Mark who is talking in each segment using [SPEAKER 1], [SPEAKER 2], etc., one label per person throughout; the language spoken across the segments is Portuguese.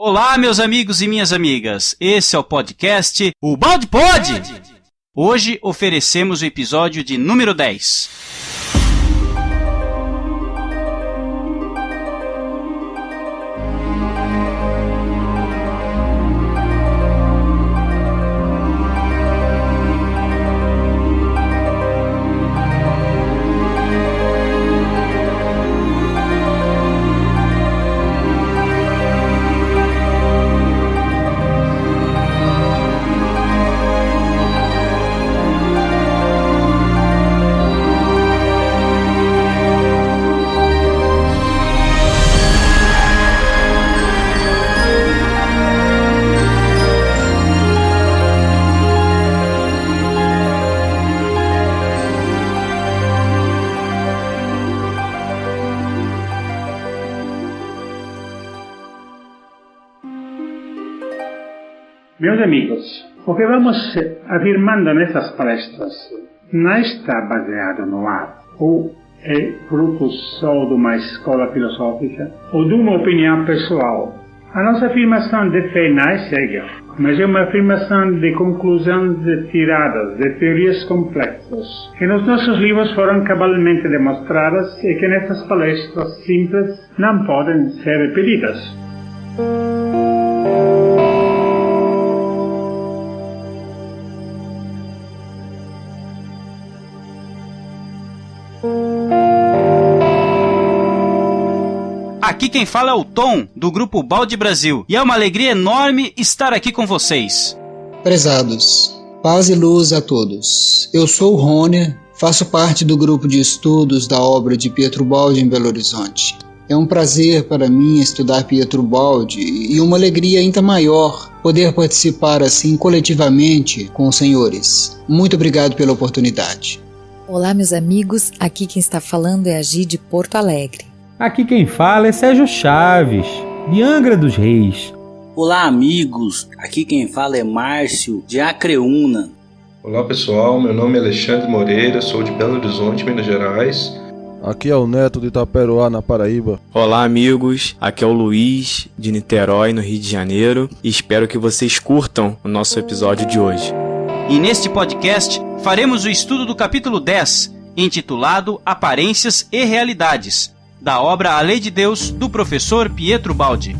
[SPEAKER 1] Olá, meus amigos e minhas amigas. Esse é o podcast O Balde Pode! Hoje oferecemos o episódio de número 10.
[SPEAKER 2] Meus amigos, o que vamos afirmando nessas palestras não está baseado no ar, ou é fruto só de uma escola filosófica, ou de uma opinião pessoal. A nossa afirmação de fé não é cega, mas é uma afirmação de conclusões tiradas de teorias complexas, que nos nossos livros foram cabalmente demonstradas e que nessas palestras simples não podem ser repetidas.
[SPEAKER 1] Aqui quem fala é o Tom, do Grupo Balde Brasil, e é uma alegria enorme estar aqui com vocês.
[SPEAKER 3] Prezados, paz e luz a todos. Eu sou o Rony, faço parte do grupo de estudos da obra de Pietro Baldi em Belo Horizonte. É um prazer para mim estudar Pietro Baldi e uma alegria ainda maior poder participar assim coletivamente com os senhores. Muito obrigado pela oportunidade.
[SPEAKER 4] Olá, meus amigos, aqui quem está falando é a Gi de Porto Alegre.
[SPEAKER 5] Aqui quem fala é Sérgio Chaves, de Angra dos Reis.
[SPEAKER 6] Olá, amigos, aqui quem fala é Márcio, de Acreúna.
[SPEAKER 7] Olá, pessoal, meu nome é Alexandre Moreira, sou de Belo Horizonte, Minas Gerais.
[SPEAKER 8] Aqui é o Neto de Itaperoá, na Paraíba.
[SPEAKER 9] Olá, amigos, aqui é o Luiz, de Niterói, no Rio de Janeiro, e espero que vocês curtam o nosso episódio de hoje.
[SPEAKER 1] E neste podcast faremos o estudo do capítulo 10, intitulado Aparências e Realidades, da obra A Lei de Deus, do professor Pietro Baldi.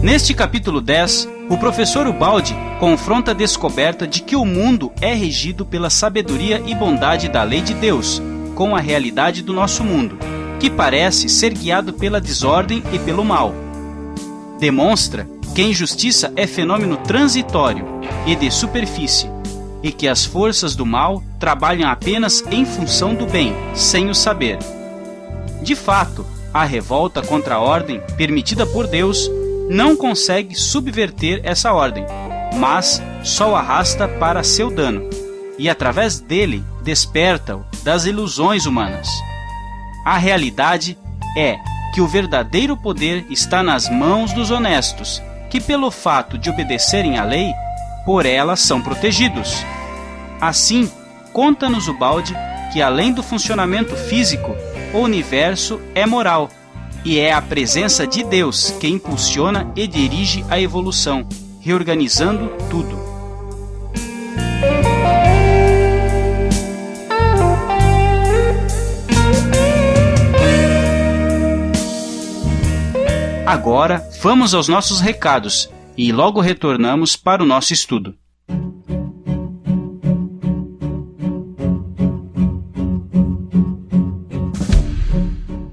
[SPEAKER 1] Neste capítulo 10, o professor Ubaldi confronta a descoberta de que o mundo é regido pela sabedoria e bondade da lei de Deus, com a realidade do nosso mundo, que parece ser guiado pela desordem e pelo mal. Demonstra que a injustiça é fenômeno transitório e de superfície, e que as forças do mal trabalham apenas em função do bem, sem o saber. De fato, a revolta contra a ordem permitida por Deus não consegue subverter essa ordem, mas só o arrasta para seu dano, e através dele desperta-o das ilusões humanas. A realidade é que o verdadeiro poder está nas mãos dos honestos, que pelo fato de obedecerem à lei, por ela são protegidos. Assim, conta-nos Ubaldi que além do funcionamento físico, o universo é moral, e é a presença de Deus que impulsiona e dirige a evolução, reorganizando tudo. Agora, vamos aos nossos recados e logo retornamos para o nosso estudo.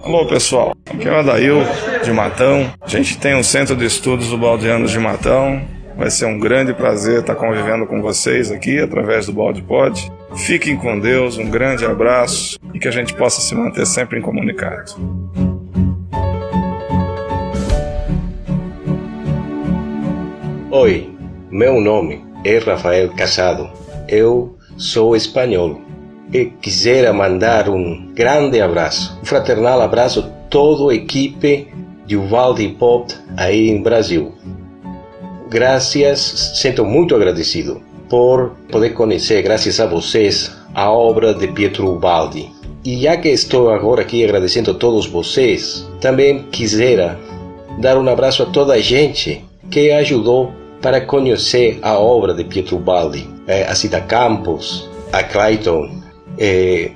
[SPEAKER 10] Alô, pessoal, aqui é o Adail, de Matão. A gente tem um centro de estudos do Baldianos de Matão. Vai ser um grande prazer estar convivendo com vocês aqui através do Balde Pod. Fiquem com Deus, um grande abraço e que a gente possa se manter sempre em comunicado.
[SPEAKER 11] Oi, meu nome é Rafael Casado. Eu sou espanhol e quisera mandar um grande abraço, um fraternal abraço a toda a equipe de Uvalde Pop aí em Brasil. Graças, sinto muito agradecido por poder conhecer, graças a vocês, a obra de Pietro Ubaldi. E já que estou agora aqui agradecendo a todos vocês, também quisera dar um abraço a toda a gente que ajudou para conhecer a obra de Pietro Ubaldi, a Cida Campos, a Clayton, e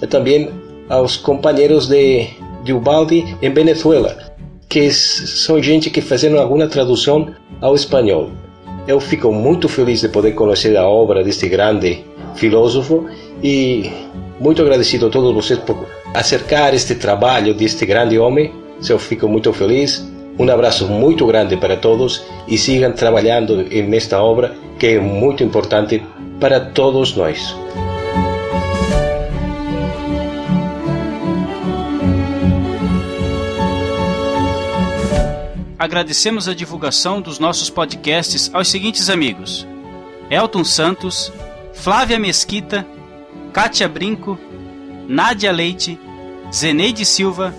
[SPEAKER 11] também aos companheiros de Ubaldi em Venezuela, que são gente que fizeram alguma tradução ao espanhol. Eu fico muito feliz de poder conhecer a obra deste grande filósofo e muito agradecido a todos vocês por acercar este trabalho deste grande homem. Eu fico muito feliz. Um abraço muito grande para todos e sigam trabalhando nesta obra que é muito importante para todos nós.
[SPEAKER 1] Agradecemos a divulgação dos nossos podcasts aos seguintes amigos: Elton Santos, Flávia Mesquita, Kátia Brinco, Nádia Leite, Zeneide Silva,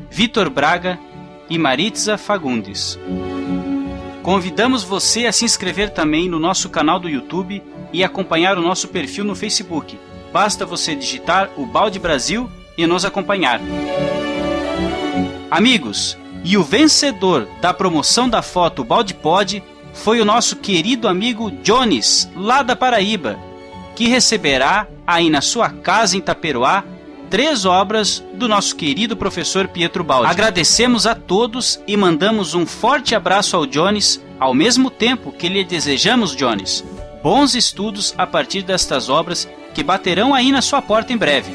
[SPEAKER 1] Vitor Braga e Maritza Fagundes. Convidamos você a se inscrever também no nosso canal do YouTube e acompanhar o nosso perfil no Facebook. Basta você digitar o Balde Brasil e nos acompanhar. Amigos, e o vencedor da promoção da foto Balde Pod foi o nosso querido amigo Jones, lá da Paraíba, que receberá aí na sua casa em Taperoá 3 obras do nosso querido professor Pietro Baldi. Agradecemos a todos e mandamos um forte abraço ao Jones, ao mesmo tempo que lhe desejamos, Jones, bons estudos a partir destas obras que baterão aí na sua porta em breve.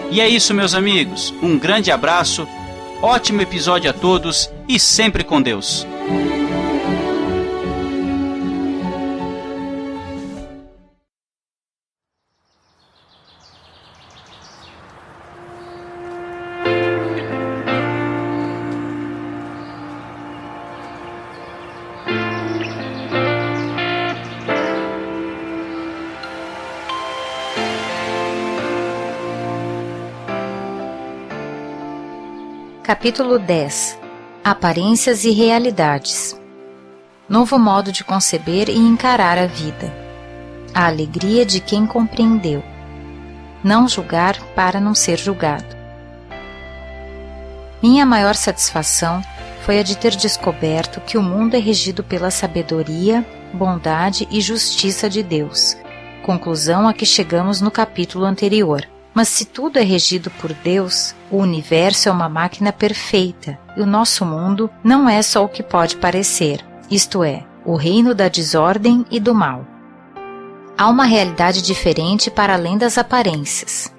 [SPEAKER 1] E é isso, meus amigos. Um grande abraço, ótimo episódio a todos e sempre com Deus.
[SPEAKER 4] Capítulo 10 Aparências e Realidades. Novo modo de conceber e encarar a vida. A alegria de quem compreendeu. Não julgar para não ser julgado. Minha maior satisfação foi a de ter descoberto que o mundo é regido pela sabedoria, bondade e justiça de Deus, conclusão a que chegamos no capítulo anterior. Mas se tudo é regido por Deus, o universo é uma máquina perfeita e o nosso mundo não é só o que pode parecer, isto é, o reino da desordem e do mal. Há uma realidade diferente para além das aparências.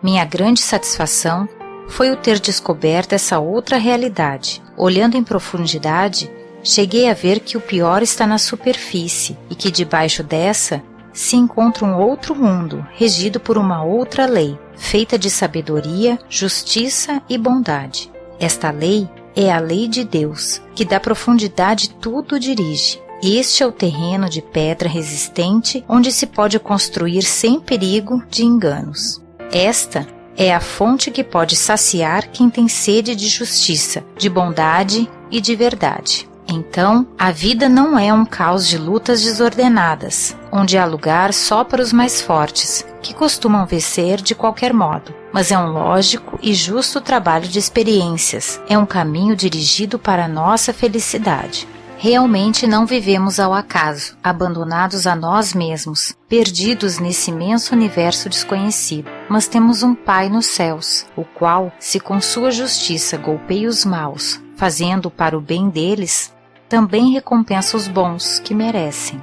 [SPEAKER 4] Minha grande satisfação foi o ter descoberto essa outra realidade. Olhando em profundidade, cheguei a ver que o pior está na superfície e que debaixo dessa se encontra um outro mundo, regido por uma outra lei, feita de sabedoria, justiça e bondade. Esta lei é a lei de Deus, que da profundidade tudo dirige. Este é o terreno de pedra resistente, onde se pode construir sem perigo de enganos. Esta é a fonte que pode saciar quem tem sede de justiça, de bondade e de verdade. Então, a vida não é um caos de lutas desordenadas, onde há lugar só para os mais fortes, que costumam vencer de qualquer modo, mas é um lógico e justo trabalho de experiências, é um caminho dirigido para a nossa felicidade. Realmente não vivemos ao acaso, abandonados a nós mesmos, perdidos nesse imenso universo desconhecido, mas temos um Pai nos céus, o qual, se com sua justiça golpeia os maus, fazendo para o bem deles, também recompensa os bons que merecem.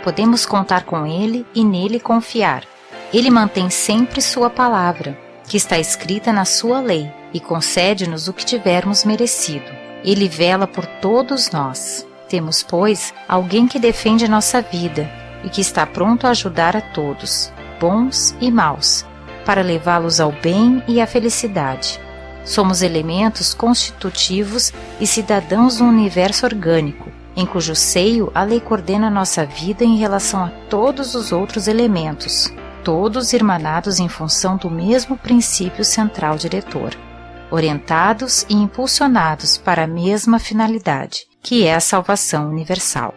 [SPEAKER 4] Podemos contar com Ele e nele confiar. Ele mantém sempre sua palavra, que está escrita na sua lei, e concede-nos o que tivermos merecido. Ele vela por todos nós. Temos, pois, alguém que defende nossa vida e que está pronto a ajudar a todos, bons e maus, para levá-los ao bem e à felicidade. Somos elementos constitutivos e cidadãos do universo orgânico, em cujo seio a lei coordena nossa vida em relação a todos os outros elementos. todos irmanados em função do mesmo princípio central diretor, orientados e impulsionados para a mesma finalidade, que é a salvação universal.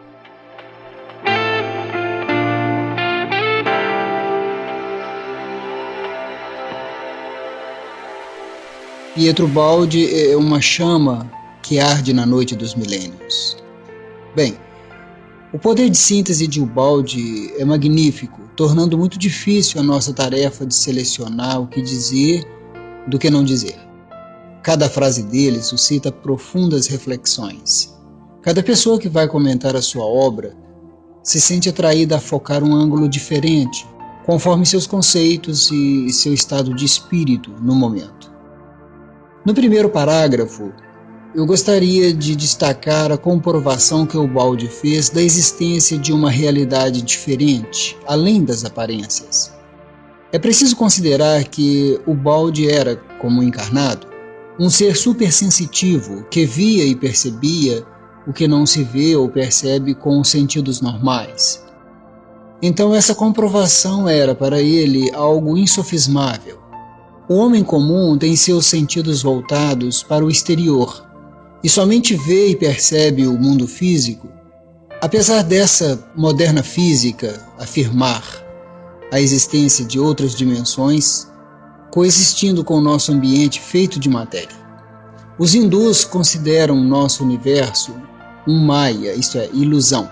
[SPEAKER 3] Pietro Baldi é uma chama que arde na noite dos milênios. Bem, o poder de síntese de Ubaldi é magnífico, tornando muito difícil a nossa tarefa de selecionar o que dizer do que não dizer. Cada frase dele suscita profundas reflexões. Cada pessoa que vai comentar a sua obra se sente atraída a focar um ângulo diferente, conforme seus conceitos e seu estado de espírito no momento. No primeiro parágrafo, eu gostaria de destacar a comprovação que Ubaldi fez da existência de uma realidade diferente, além das aparências. É preciso considerar que Ubaldi era, como encarnado, um ser supersensitivo que via e percebia o que não se vê ou percebe com os sentidos normais. Então essa comprovação era para ele algo insofismável. O homem comum tem seus sentidos voltados para o exterior e somente vê e percebe o mundo físico. Apesar dessa moderna física afirmar a existência de outras dimensões coexistindo com o nosso ambiente feito de matéria. Os hindus consideram o nosso universo um maya, isto é, ilusão.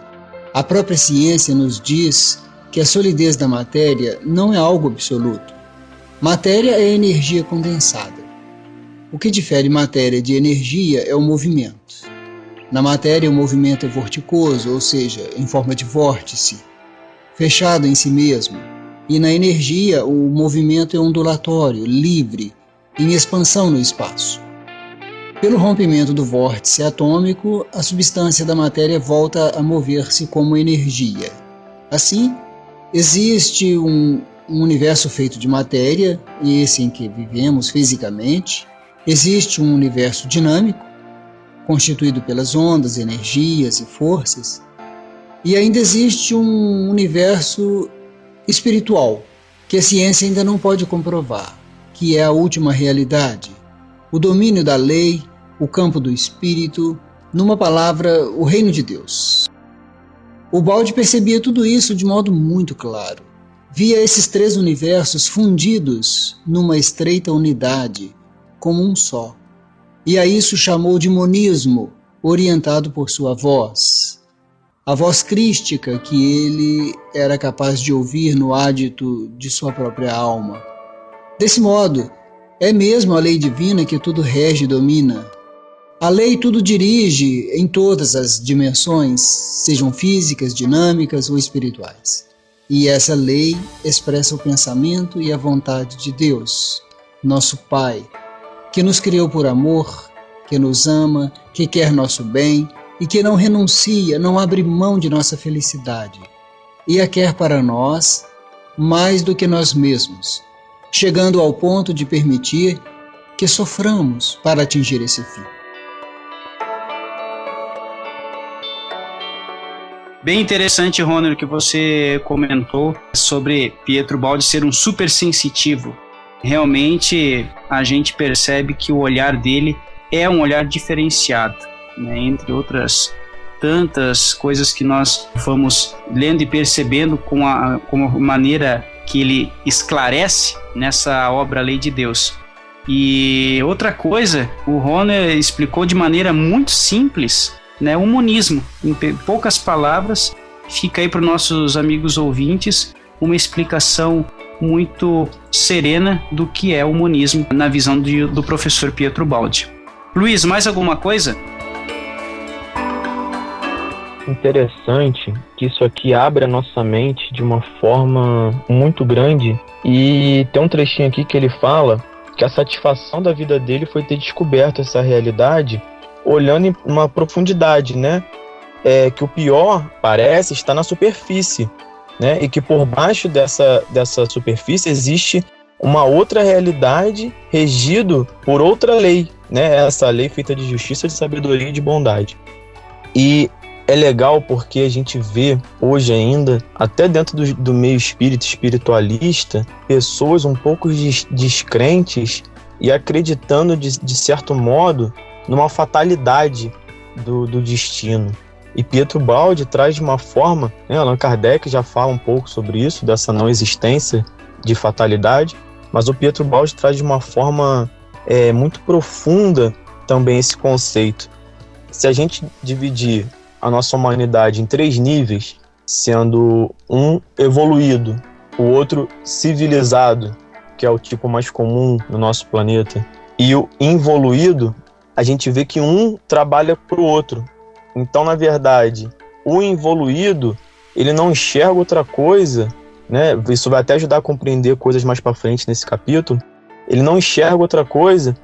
[SPEAKER 3] A própria ciência nos diz que a solidez da matéria não é algo absoluto. Matéria é energia condensada. O que difere matéria de energia é o movimento. Na matéria, o movimento é vorticoso, ou seja, em forma de vórtice, fechado em si mesmo. E na energia, o movimento é ondulatório, livre, em expansão no espaço. Pelo rompimento do vórtice atômico, a substância da matéria volta a mover-se como energia. Assim, existe um universo feito de matéria, esse em que vivemos fisicamente. Existe um universo dinâmico, constituído pelas ondas, energias e forças. E ainda existe um universo espiritual, que a ciência ainda não pode comprovar, que é a última realidade, o domínio da lei, o campo do espírito, numa palavra, o reino de Deus. Ubaldi percebia tudo isso de modo muito claro. Via esses três universos fundidos numa estreita unidade, como um só. E a isso chamou de monismo, orientado por sua voz. A voz crística que ele era capaz de ouvir no ádito de sua própria alma. Desse modo, é mesmo a lei divina que tudo rege e domina. A lei tudo dirige em todas as dimensões, sejam físicas, dinâmicas ou espirituais. E essa lei expressa o pensamento e a vontade de Deus, nosso Pai, que nos criou por amor, que nos ama, que quer nosso bem e que não renuncia, não abre mão de nossa felicidade, e a quer para nós mais do que nós mesmos, chegando ao ponto de permitir que soframos para atingir esse fim.
[SPEAKER 1] Bem interessante, Ronner, o que você comentou sobre Pietro Baldi ser um super sensitivo. Realmente a gente percebe que o olhar dele é um olhar diferenciado, né? Entre outras tantas coisas que nós fomos lendo e percebendo com a maneira que ele esclarece nessa obra Lei de Deus. E outra coisa, o Ronner explicou de maneira muito simples, né, o monismo. Em poucas palavras, fica aí para os nossos amigos ouvintes uma explicação muito serena do que é o monismo na visão do professor Pietro Baldi. Luiz, mais alguma coisa?
[SPEAKER 12] Interessante que isso aqui abre a nossa mente de uma forma muito grande, e tem um trechinho aqui que ele fala que a satisfação da vida dele foi ter descoberto essa realidade olhando em uma profundidade, né? Que o pior parece estar na superfície, né? E que por baixo dessa superfície existe uma outra realidade regido por outra lei, né? Essa lei feita de justiça, de sabedoria e de bondade. E é legal porque a gente vê hoje ainda, até dentro do meio espiritualista, pessoas um pouco descrentes e acreditando de certo modo numa fatalidade do destino. E Pietro Baldi traz de uma forma, Allan Kardec já fala um pouco sobre isso, dessa não existência de fatalidade, mas o Pietro Baldi traz de uma forma muito profunda também esse conceito. Se a gente dividir a nossa humanidade em 3 níveis, sendo um evoluído, o outro civilizado, que é o tipo mais comum no nosso planeta, e o involuído, a gente vê que um trabalha para o outro. Então, na verdade, o involuído, ele não enxerga outra coisa, né? Isso vai até ajudar a compreender coisas mais para frente nesse capítulo. Ele não enxerga outra coisa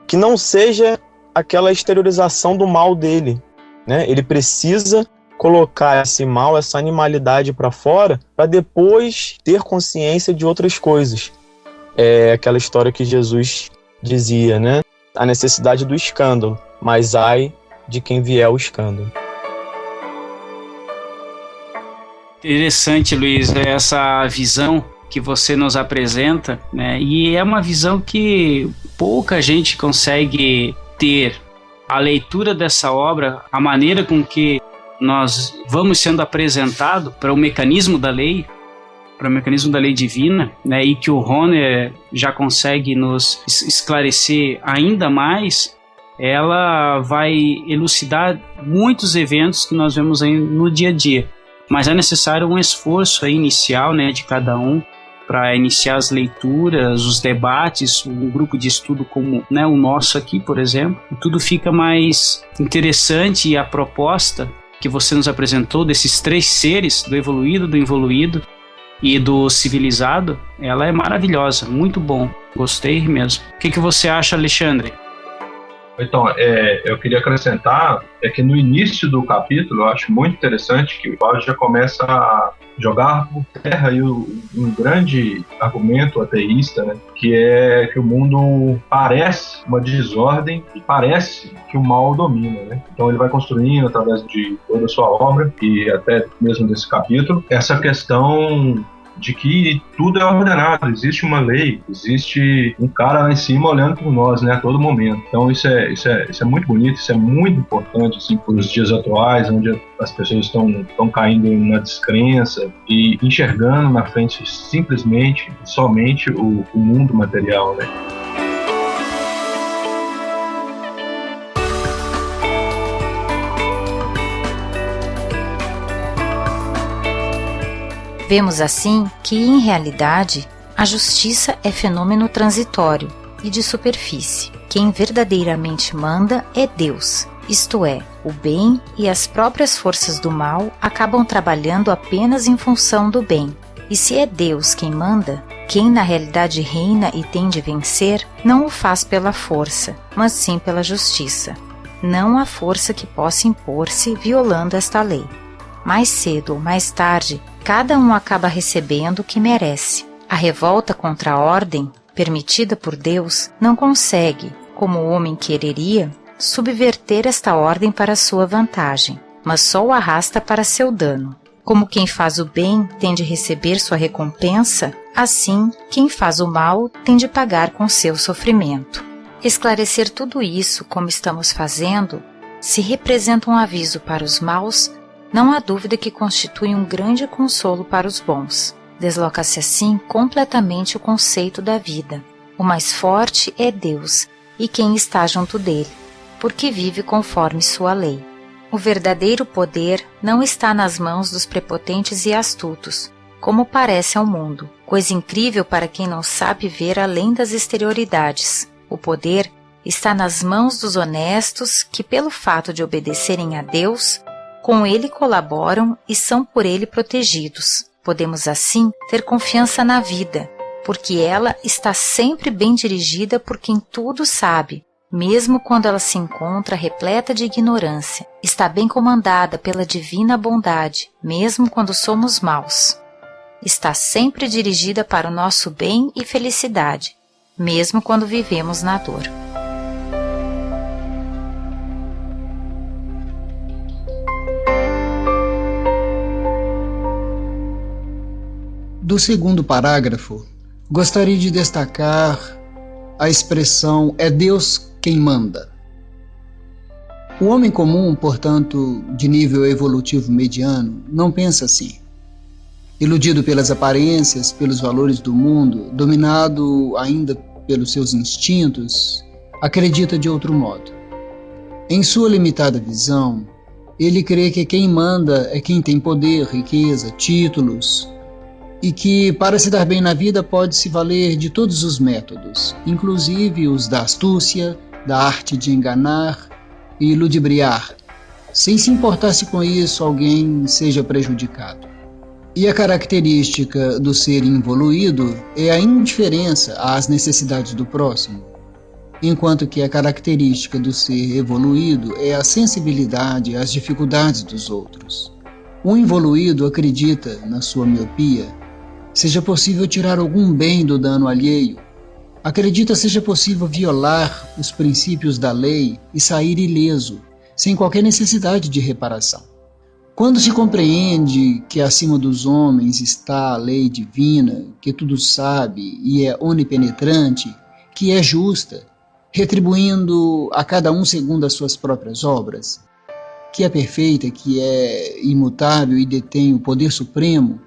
[SPEAKER 12] que não seja aquela exteriorização do mal dele, né? Ele precisa colocar esse mal, essa animalidade para fora, para depois ter consciência de outras coisas. É aquela história que Jesus dizia, né? A necessidade do escândalo, mas ai de quem vier o escândalo.
[SPEAKER 1] Interessante, Luiz, essa visão que você nos apresenta, né? E é uma visão que pouca gente consegue ter. A leitura dessa obra, a maneira com que nós vamos sendo apresentados para o mecanismo da lei, para o mecanismo da lei divina, né? E que o Rone já consegue nos esclarecer ainda mais, ela vai elucidar muitos eventos que nós vemos aí no dia a dia. Mas é necessário um esforço aí inicial, né, de cada um para iniciar as leituras, os debates, um grupo de estudo como, né, o nosso aqui, por exemplo. Tudo fica mais interessante e a proposta que você nos apresentou desses 3 seres, do evoluído, do involuído e do civilizado, ela é maravilhosa, muito bom. Gostei mesmo. O que você acha, Alexandre?
[SPEAKER 13] Então, eu queria acrescentar que no início do capítulo eu acho muito interessante que o Baldi já começa a jogar por terra aí um grande argumento ateísta, né, que é que o mundo parece uma desordem e parece que o mal domina, né? Então ele vai construindo através de toda a sua obra e até mesmo desse capítulo essa questão de que tudo é ordenado, existe uma lei, existe um cara lá em cima olhando por nós, né, a todo momento. Então isso é muito bonito, isso é muito importante assim, para os dias atuais, onde as pessoas estão caindo na descrença e enxergando na frente simplesmente, somente o mundo material, né?
[SPEAKER 4] Vemos assim que, em realidade, a justiça é fenômeno transitório e de superfície. Quem verdadeiramente manda é Deus, isto é, o bem e as próprias forças do mal acabam trabalhando apenas em função do bem. E se é Deus quem manda, quem na realidade reina e tem de vencer, não o faz pela força, mas sim pela justiça. Não há força que possa impor-se violando esta lei. Mais cedo ou mais tarde, cada um acaba recebendo o que merece. A revolta contra a ordem, permitida por Deus, não consegue, como o homem quereria, subverter esta ordem para sua vantagem, mas só o arrasta para seu dano. Como quem faz o bem tem de receber sua recompensa, assim, quem faz o mal tem de pagar com seu sofrimento. Esclarecer tudo isso, como estamos fazendo, se representa um aviso para os maus, não há dúvida que constitui um grande consolo para os bons. Desloca-se assim completamente o conceito da vida. O mais forte é Deus e quem está junto dele, porque vive conforme sua lei. O verdadeiro poder não está nas mãos dos prepotentes e astutos, como parece ao mundo, coisa incrível para quem não sabe ver além das exterioridades. O poder está nas mãos dos honestos que, pelo fato de obedecerem a Deus, com ele colaboram e são por ele protegidos. Podemos assim ter confiança na vida, porque ela está sempre bem dirigida por quem tudo sabe, mesmo quando ela se encontra repleta de ignorância. Está bem comandada pela divina bondade, mesmo quando somos maus. Está sempre dirigida para o nosso bem e felicidade, mesmo quando vivemos na dor.
[SPEAKER 3] Do segundo parágrafo, gostaria de destacar a expressão "é Deus quem manda". O homem comum, portanto, de nível evolutivo mediano, não pensa assim. Iludido pelas aparências, pelos valores do mundo, dominado ainda pelos seus instintos, acredita de outro modo. Em sua limitada visão, ele crê que quem manda é quem tem poder, riqueza, títulos, e que, para se dar bem na vida, pode se valer de todos os métodos, inclusive os da astúcia, da arte de enganar e ludibriar, sem se importar se com isso alguém seja prejudicado. E a característica do ser involuído é a indiferença às necessidades do próximo, enquanto que a característica do ser evoluído é a sensibilidade às dificuldades dos outros. O involuído acredita, na sua miopia, seja possível tirar algum bem do dano alheio. Acredita seja possível violar os princípios da lei e sair ileso, sem qualquer necessidade de reparação. Quando se compreende que acima dos homens está a lei divina, que tudo sabe e é onipenetrante, que é justa, retribuindo a cada um segundo as suas próprias obras, que é perfeita, que é imutável e detém o poder supremo,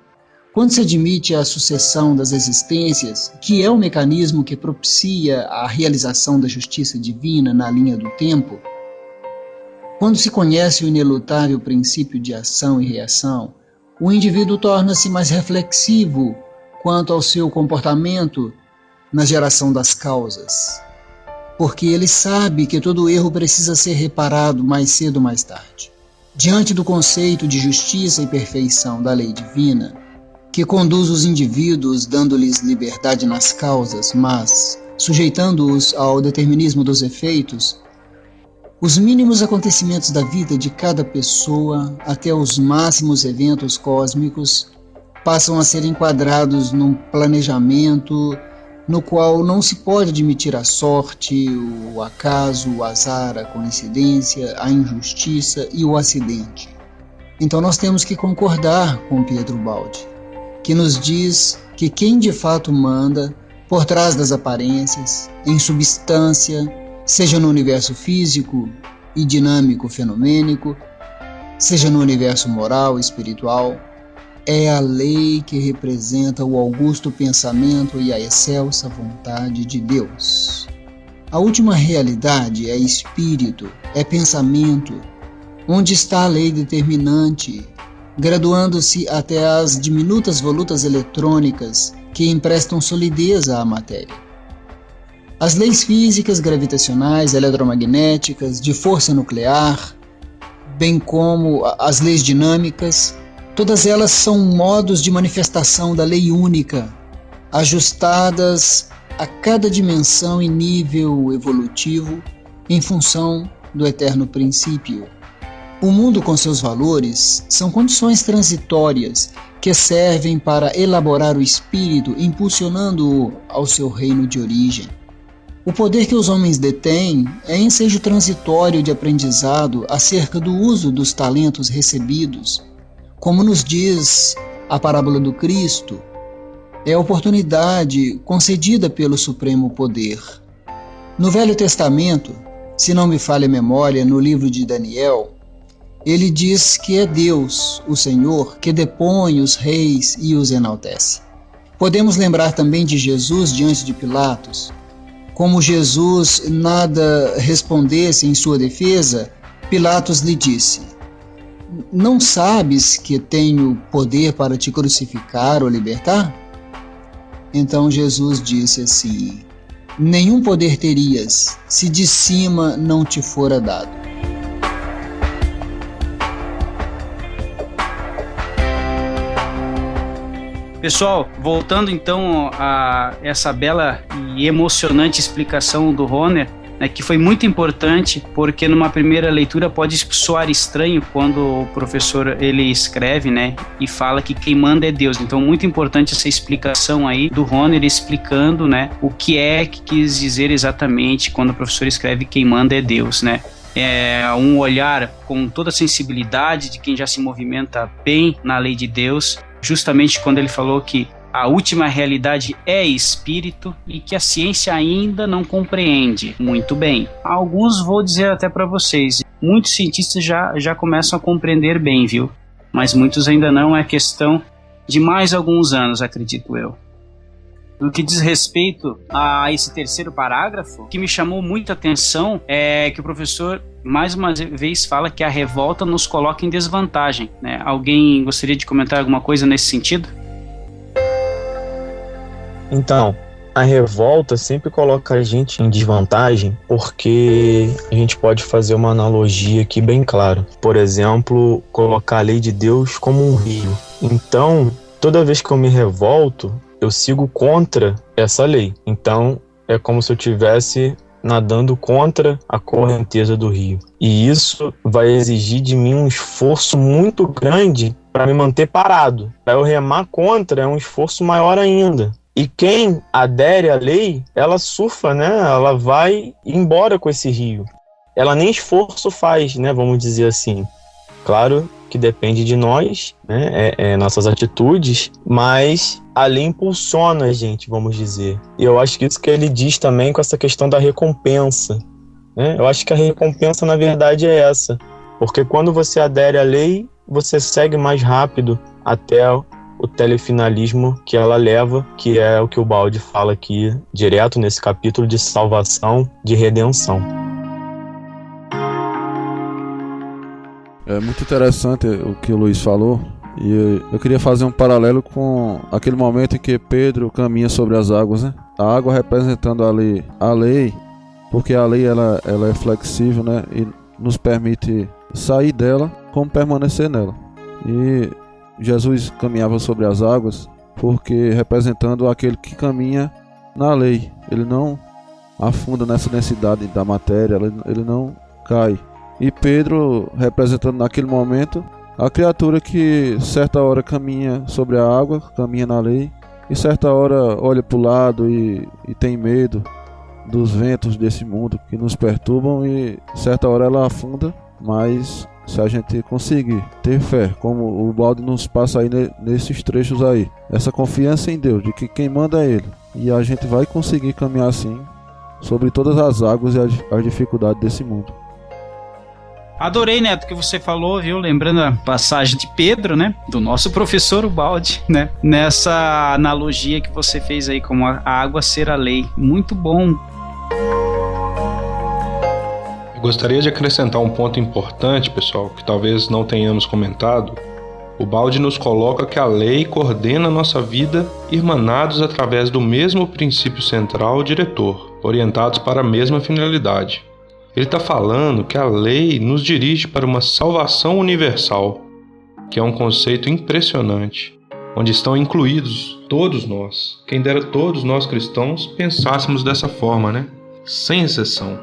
[SPEAKER 3] quando se admite a sucessão das existências, que é o mecanismo que propicia a realização da justiça divina na linha do tempo, quando se conhece o inelutável princípio de ação e reação, o indivíduo torna-se mais reflexivo quanto ao seu comportamento na geração das causas, porque ele sabe que todo erro precisa ser reparado mais cedo ou mais tarde. Diante do conceito de justiça e perfeição da lei divina, que conduz os indivíduos dando-lhes liberdade nas causas, mas sujeitando-os ao determinismo dos efeitos, os mínimos acontecimentos da vida de cada pessoa, até os máximos eventos cósmicos, passam a ser enquadrados num planejamento no qual não se pode admitir a sorte, o acaso, o azar, a coincidência, a injustiça e o acidente. Então nós temos que concordar com Pietro Baldi, que nos diz que quem de fato manda, por trás das aparências, em substância, seja no universo físico e dinâmico fenomênico, seja no universo moral e espiritual, é a lei que representa o augusto pensamento e a excelsa vontade de Deus. A última realidade é espírito, é pensamento, onde está a lei determinante, graduando-se até as diminutas volutas eletrônicas que emprestam solidez à matéria. As leis físicas, gravitacionais, eletromagnéticas, de força nuclear, bem como as leis dinâmicas, todas elas são modos de manifestação da lei única, ajustadas a cada dimensão e nível evolutivo em função do eterno princípio. O mundo com seus valores são condições transitórias que servem para elaborar o espírito, impulsionando-o ao seu reino de origem. O poder que os homens detêm é ensejo transitório de aprendizado acerca do uso dos talentos recebidos. Como nos diz a parábola do Cristo, é a oportunidade concedida pelo Supremo Poder. No Velho Testamento, se não me falha a memória, no livro de Daniel, ele diz que é Deus, o Senhor, que depõe os reis e os enaltece. Podemos lembrar também de Jesus diante de Pilatos. Como Jesus nada respondesse em sua defesa, Pilatos lhe disse: "Não sabes que tenho poder para te crucificar ou libertar?" Então Jesus disse assim: "Nenhum poder terias, se de cima não te fora dado."
[SPEAKER 1] Pessoal, voltando então a essa bela e emocionante explicação do Hohner, né, que foi muito importante, porque numa primeira leitura pode soar estranho quando o professor ele escreve, né, e fala que quem manda é Deus. Então muito importante essa explicação aí do Hohner explicando, né, o que é que quis dizer exatamente quando o professor escreve quem manda é Deus, né. É um olhar com toda a sensibilidade de quem já se movimenta bem na lei de Deus, justamente quando ele falou que a última realidade é espírito e que a ciência ainda não compreende muito bem. Alguns, vou dizer até para vocês, muitos cientistas já começam a compreender bem, viu? Mas muitos ainda não, é questão de mais alguns anos, acredito eu. No que diz respeito a esse terceiro parágrafo, o que me chamou muita atenção é que o professor, mais uma vez, fala que a revolta nos coloca em desvantagem, né? Alguém gostaria de comentar alguma coisa nesse sentido?
[SPEAKER 12] Então, a revolta sempre coloca a gente em desvantagem porque a gente pode fazer uma analogia aqui bem clara. Por exemplo, colocar a lei de Deus como um rio. Então, toda vez que eu me revolto, eu sigo contra essa lei. Então, é como se eu estivesse nadando contra a correnteza do rio. E isso vai exigir de mim um esforço muito grande para me manter parado. Para eu remar contra é um esforço maior ainda. E quem adere à lei, ela surfa, né? Ela vai embora com esse rio. Ela nem esforço faz, né? Vamos dizer assim. Claro que depende de nós, né? Nossas atitudes, mas a lei impulsiona a gente, vamos dizer. E eu acho que isso que ele diz também com essa questão da recompensa, né? Eu acho que a recompensa, na verdade, é essa. Porque quando você adere à lei, você segue mais rápido até o telefinalismo que ela leva, que é o que o Baldi fala aqui, direto nesse capítulo de salvação, de redenção.
[SPEAKER 8] É muito interessante o que o Luiz falou, e eu queria fazer um paralelo com aquele momento em que Pedro caminha sobre as águas, né? A água representando ali a lei, porque a lei ela é flexível, né? E nos permite sair dela como permanecer nela. E Jesus caminhava sobre as águas porque representando aquele que caminha na lei. Ele não afunda nessa densidade da matéria, ele não cai. E Pedro representando naquele momento a criatura que certa hora caminha sobre a água, caminha na lei, e certa hora olha para o lado e tem medo dos ventos desse mundo que nos perturbam, e certa hora ela afunda, mas se a gente conseguir ter fé, como o Baldi nos passa aí nesses trechos aí, essa confiança em Deus, de que quem manda é Ele, e a gente vai conseguir caminhar assim sobre todas as águas e as dificuldades desse mundo.
[SPEAKER 1] Adorei, Neto, o que você falou, viu? Lembrando a passagem de Pedro, né? Do nosso professor Ubaldi, né? Nessa analogia que você fez aí, como a água ser a lei. Muito bom.
[SPEAKER 7] Eu gostaria de acrescentar um ponto importante, pessoal, que talvez não tenhamos comentado. O Baldi nos coloca que a lei coordena a nossa vida, irmanados através do mesmo princípio central diretor, orientados para a mesma finalidade. Ele está falando que a lei nos dirige para uma salvação universal, que é um conceito impressionante, onde estão incluídos todos nós. Quem dera todos nós cristãos pensássemos dessa forma, né? Sem exceção.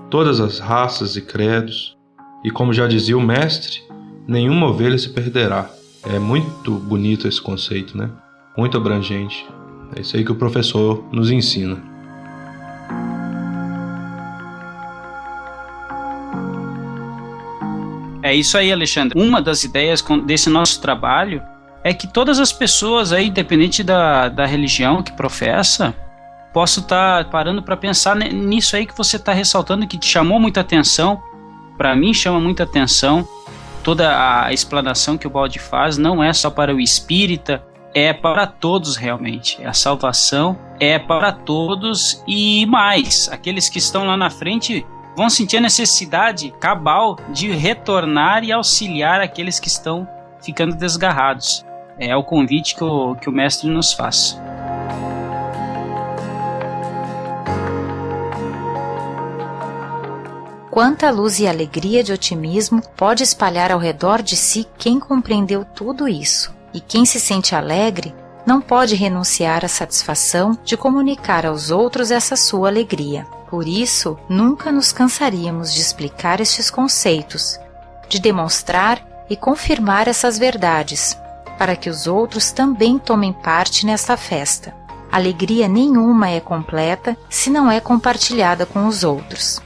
[SPEAKER 7] Todas as raças e credos. E como já dizia o mestre, nenhuma ovelha se perderá. É muito bonito esse conceito, né? Muito abrangente. É isso aí que o professor nos ensina.
[SPEAKER 1] É isso aí, Alexandre. Uma das ideias desse nosso trabalho é que todas as pessoas aí, independente da religião que professa, possam estar parando para pensar nisso aí que você está ressaltando, que te chamou muita atenção. Para mim chama muita atenção. Toda a explanação que o Baldi faz não é só para o espírita, é para todos realmente. A salvação é para todos e mais. Aqueles que estão lá na frente vão sentir a necessidade cabal de retornar e auxiliar aqueles que estão ficando desgarrados. É o convite que o mestre nos faz.
[SPEAKER 4] Quanta luz e alegria de otimismo pode espalhar ao redor de si quem compreendeu tudo isso. E quem se sente alegre não pode renunciar à satisfação de comunicar aos outros essa sua alegria. Por isso, nunca nos cansaríamos de explicar estes conceitos, de demonstrar e confirmar essas verdades, para que os outros também tomem parte nesta festa. Alegria nenhuma é completa se não é compartilhada com os outros.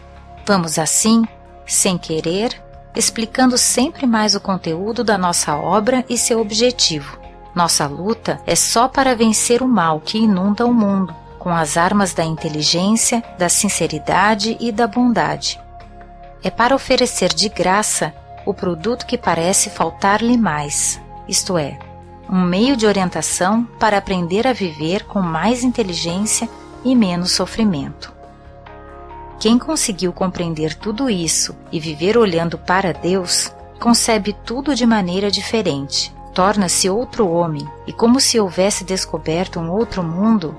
[SPEAKER 4] Vamos assim, sem querer, explicando sempre mais o conteúdo da nossa obra e seu objetivo. Nossa luta é só para vencer o mal que inunda o mundo, com as armas da inteligência, da sinceridade e da bondade. É para oferecer de graça o produto que parece faltar-lhe mais, isto é, um meio de orientação para aprender a viver com mais inteligência e menos sofrimento. Quem conseguiu compreender tudo isso e viver olhando para Deus, concebe tudo de maneira diferente, torna-se outro homem e, como se houvesse descoberto um outro mundo,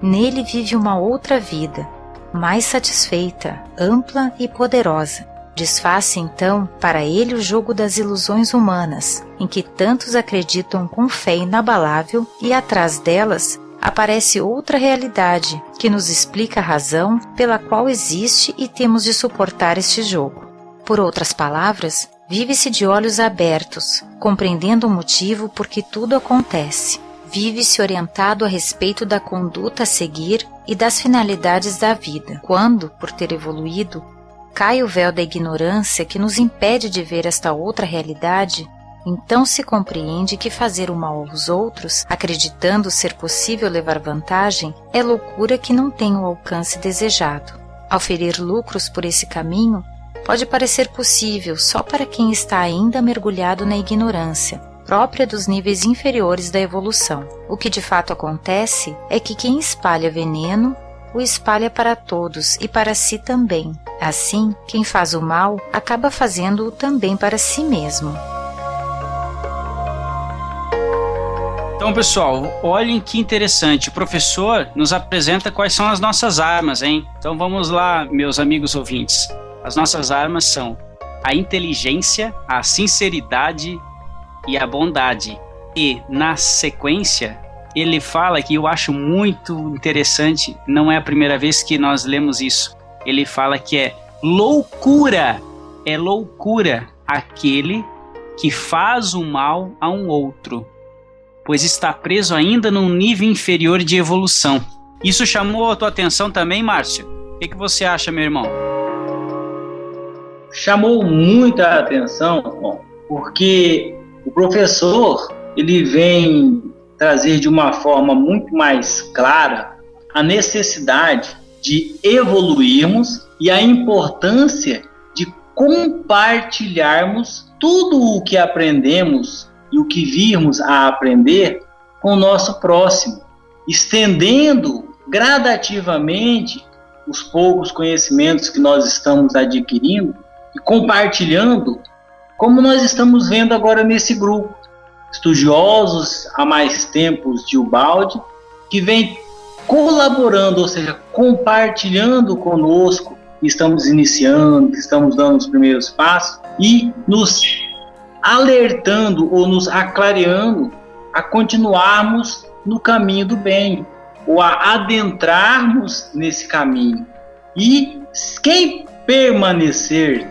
[SPEAKER 4] nele vive uma outra vida, mais satisfeita, ampla e poderosa. Desfaz-se então para ele o jogo das ilusões humanas, em que tantos acreditam com fé inabalável, e atrás delas aparece outra realidade que nos explica a razão pela qual existe e temos de suportar este jogo. Por outras palavras, vive-se de olhos abertos, compreendendo o motivo por que tudo acontece. Vive-se orientado a respeito da conduta a seguir e das finalidades da vida. Quando, por ter evoluído, cai o véu da ignorância que nos impede de ver esta outra realidade, então se compreende que fazer o mal aos outros, acreditando ser possível levar vantagem, é loucura que não tem o alcance desejado. Ao ferir lucros por esse caminho, pode parecer possível só para quem está ainda mergulhado na ignorância, própria dos níveis inferiores da evolução. O que de fato acontece é que quem espalha veneno, o espalha para todos e para si também. Assim, quem faz o mal acaba fazendo-o também para si mesmo.
[SPEAKER 1] Então, pessoal, olhem que interessante. O professor nos apresenta quais são as nossas armas, hein? Então vamos lá, meus amigos ouvintes. As nossas armas são a inteligência, a sinceridade e a bondade. E, na sequência, ele fala que eu acho muito interessante, não é a primeira vez que nós lemos isso. Ele fala que é loucura aquele que faz o mal a um outro, pois está preso ainda num nível inferior de evolução. Isso chamou a tua atenção também, Márcio? O que você acha, meu irmão?
[SPEAKER 14] Chamou muita atenção, porque o professor ele vem trazer de uma forma muito mais clara a necessidade de evoluirmos e a importância de compartilharmos tudo o que aprendemos e o que virmos a aprender com o nosso próximo, estendendo gradativamente os poucos conhecimentos que nós estamos adquirindo e compartilhando, como nós estamos vendo agora nesse grupo. Estudiosos há mais tempos de Ubaldi, que vem colaborando, ou seja, compartilhando conosco, que estamos iniciando, que estamos dando os primeiros passos, e nos alertando ou nos aclareando a continuarmos no caminho do bem, ou a adentrarmos nesse caminho. E quem permanecer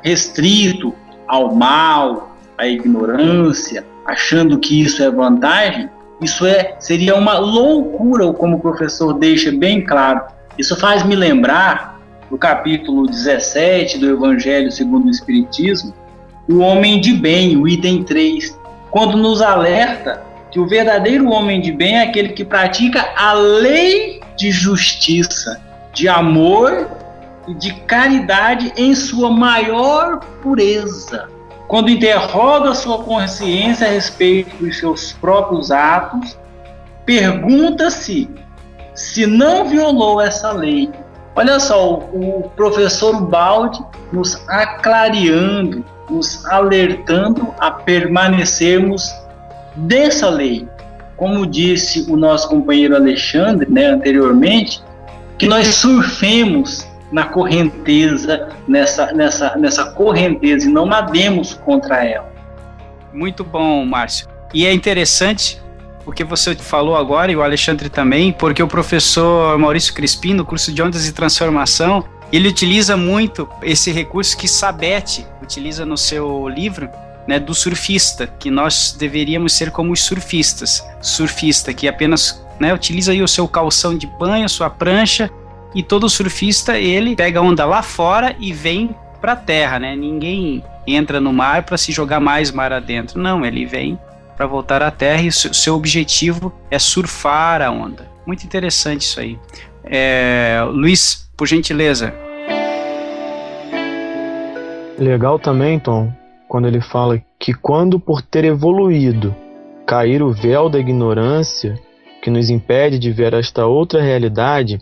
[SPEAKER 14] restrito ao mal, à ignorância, achando que isso é vantagem, seria uma loucura, como o professor deixa bem claro. Isso faz me lembrar do capítulo 17 do Evangelho segundo o Espiritismo, o homem de bem, o item 3, quando nos alerta que o verdadeiro homem de bem é aquele que pratica a lei de justiça, de amor e de caridade em sua maior pureza. Quando interroga sua consciência a respeito dos seus próprios atos, pergunta-se se não violou essa lei. Olha só, o professor Ubaldi nos aclareando, nos alertando a permanecermos dessa lei. Como disse o nosso companheiro Alexandre, anteriormente, que nós surfemos na correnteza, nessa correnteza, e não nademos contra ela.
[SPEAKER 1] Muito bom, Márcio. E é interessante o que você falou agora, e o Alexandre também, porque o professor Maurício Crispim, no curso de Ondas e Transformação, ele utiliza muito esse recurso que Sabete utiliza no seu livro, do surfista, que nós deveríamos ser como os surfistas. Surfista que apenas utiliza aí o seu calção de banho, sua prancha, e todo surfista, ele pega a onda lá fora e vem para a terra, Ninguém entra no mar para se jogar mais mar adentro. Não, ele vem para voltar à Terra e seu objetivo é surfar a onda. Muito interessante isso aí. Luiz, por gentileza.
[SPEAKER 12] Legal também, Tom, quando ele fala que quando por ter evoluído cair o véu da ignorância que nos impede de ver esta outra realidade,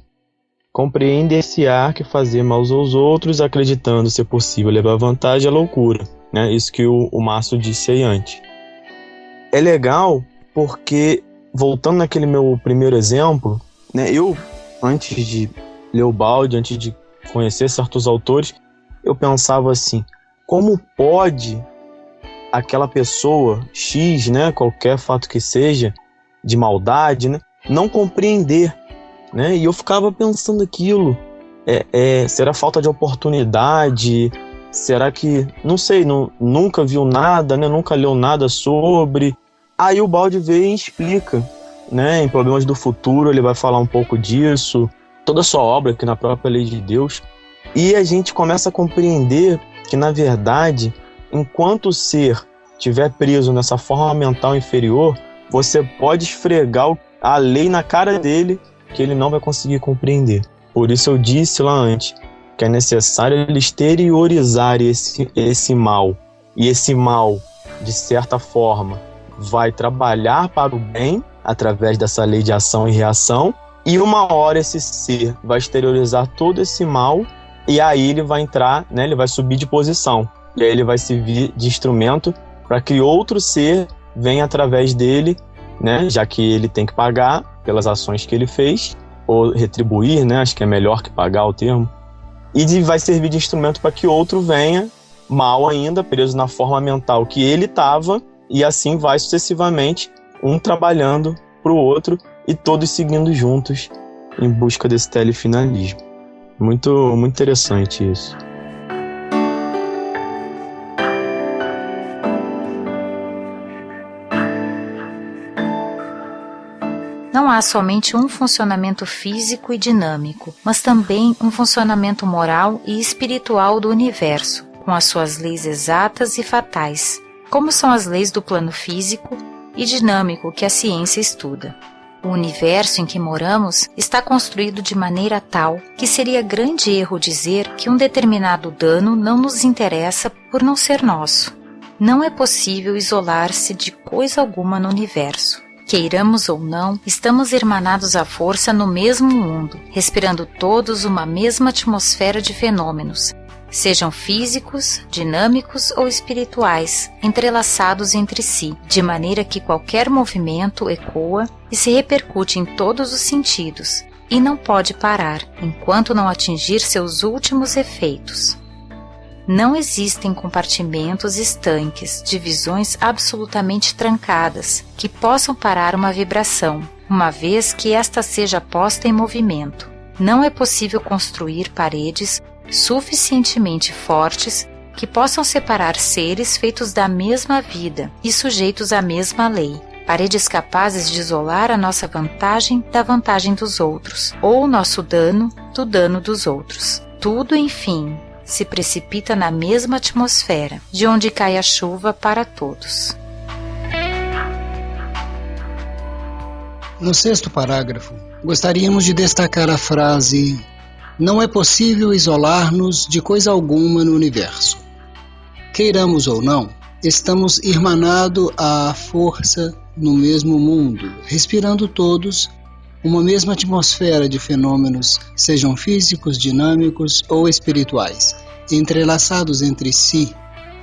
[SPEAKER 12] compreender-se-á que fazer mal aos outros, acreditando ser possível levar vantagem, é loucura, né? Isso que o Márcio disse aí antes. É legal porque, voltando naquele meu primeiro exemplo, né, eu, antes de ler o Baldi, antes de conhecer certos autores, eu pensava assim, como pode aquela pessoa X, né, qualquer fato que seja, de maldade, né, não compreender, né? E eu ficava pensando aquilo, será falta de oportunidade? Será que, não sei, nunca viu nada, né? Nunca leu nada sobre? Aí o Baldi veio e explica, né? Em Problemas do Futuro ele vai falar um pouco disso, toda a sua obra aqui na própria Lei de Deus, e a gente começa a compreender que, na verdade, enquanto o ser estiver preso nessa forma mental inferior, você pode esfregar a lei na cara dele que ele não vai conseguir compreender. Por isso eu disse lá antes que é necessário ele exteriorizar esse mal. E esse mal, de certa forma, vai trabalhar para o bem através dessa lei de ação e reação, e uma hora esse ser vai exteriorizar todo esse mal e aí ele vai entrar, né, ele vai subir de posição. E aí ele vai servir de instrumento para que outro ser venha através dele, né, já que ele tem que pagar pelas ações que ele fez, ou retribuir, né, acho que é melhor que pagar o termo, e vai servir de instrumento para que outro venha, mal ainda, preso na forma mental que ele estava, e assim vai sucessivamente, um trabalhando para o outro e todos seguindo juntos em busca desse telefinalismo. Muito, muito interessante isso.
[SPEAKER 4] Não há somente um funcionamento físico e dinâmico, mas também um funcionamento moral e espiritual do universo, com as suas leis exatas e fatais, como são as leis do plano físico e dinâmico que a ciência estuda. O universo em que moramos está construído de maneira tal que seria grande erro dizer que um determinado dano não nos interessa por não ser nosso. Não é possível isolar-se de coisa alguma no universo. Queiramos ou não, estamos irmanados à força no mesmo mundo, respirando todos uma mesma atmosfera de fenômenos, sejam físicos, dinâmicos ou espirituais, entrelaçados entre si, de maneira que qualquer movimento ecoa e se repercute em todos os sentidos, e não pode parar, enquanto não atingir seus últimos efeitos. Não existem compartimentos estanques, divisões absolutamente trancadas, que possam parar uma vibração, uma vez que esta seja posta em movimento. Não é possível construir paredes suficientemente fortes que possam separar seres feitos da mesma vida e sujeitos à mesma lei. Paredes capazes de isolar a nossa vantagem da vantagem dos outros, ou o nosso dano do dano dos outros. Tudo, enfim, se precipita na mesma atmosfera, de onde cai a chuva para todos.
[SPEAKER 3] No 6º parágrafo, gostaríamos de destacar a frase: não é possível isolar-nos de coisa alguma no universo. Queiramos ou não, estamos irmanados à força no mesmo mundo, respirando todos uma mesma atmosfera de fenômenos, sejam físicos, dinâmicos ou espirituais, entrelaçados entre si,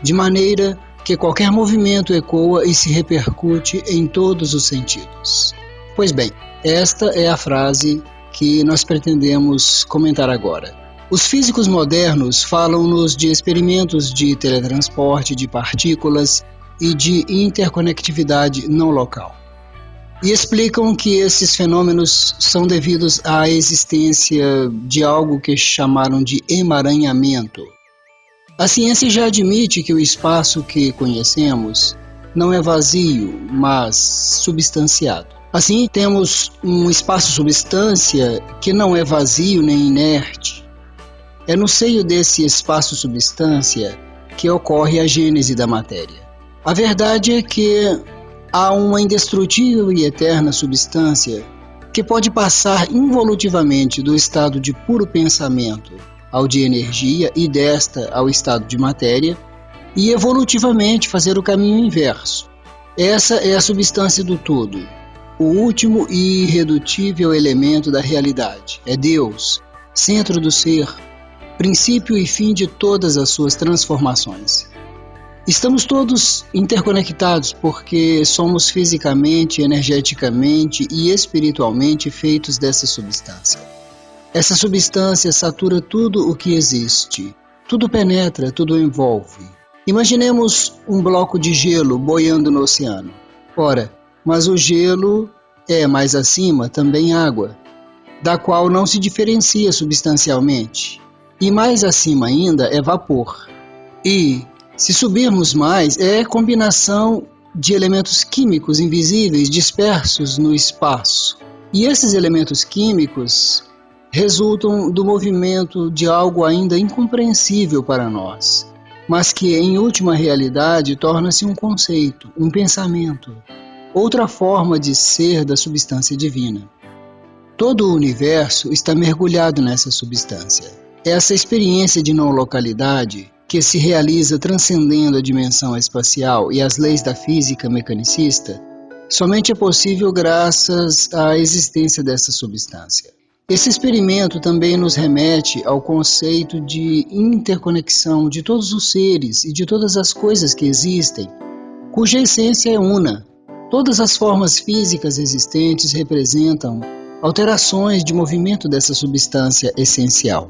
[SPEAKER 3] de maneira que qualquer movimento ecoa e se repercute em todos os sentidos. Pois bem, esta é a frase que nós pretendemos comentar agora. Os físicos modernos falam-nos de experimentos de teletransporte de partículas e de interconectividade não local. E explicam que esses fenômenos são devidos à existência de algo que chamaram de emaranhamento. A ciência já admite que o espaço que conhecemos não é vazio, mas substanciado. Assim, temos um espaço-substância que não é vazio nem inerte. É no seio desse espaço-substância que ocorre a gênese da matéria. A verdade é que há uma indestrutível e eterna substância que pode passar involutivamente do estado de puro pensamento ao de energia e desta ao estado de matéria e evolutivamente fazer o caminho inverso. Essa é a substância do todo, o último e irredutível elemento da realidade. É Deus, centro do ser, princípio e fim de todas as suas transformações. Estamos todos interconectados porque somos fisicamente, energeticamente e espiritualmente feitos dessa substância. Essa substância satura tudo o que existe, tudo penetra, tudo envolve. Imaginemos um bloco de gelo boiando no oceano. Ora, mas o gelo é, mais acima, também água, da qual não se diferencia substancialmente. E mais acima ainda é vapor. E, se subirmos mais, é combinação de elementos químicos invisíveis dispersos no espaço. E esses elementos químicos resultam do movimento de algo ainda incompreensível para nós, mas que em última realidade torna-se um conceito, um pensamento, outra forma de ser da substância divina. Todo o universo está mergulhado nessa substância. Essa experiência de não localidade, que se realiza transcendendo a dimensão espacial e as leis da física mecanicista, somente é possível graças à existência dessa substância. Esse experimento também nos remete ao conceito de interconexão de todos os seres e de todas as coisas que existem, cuja essência é una. Todas as formas físicas existentes representam alterações de movimento dessa substância essencial.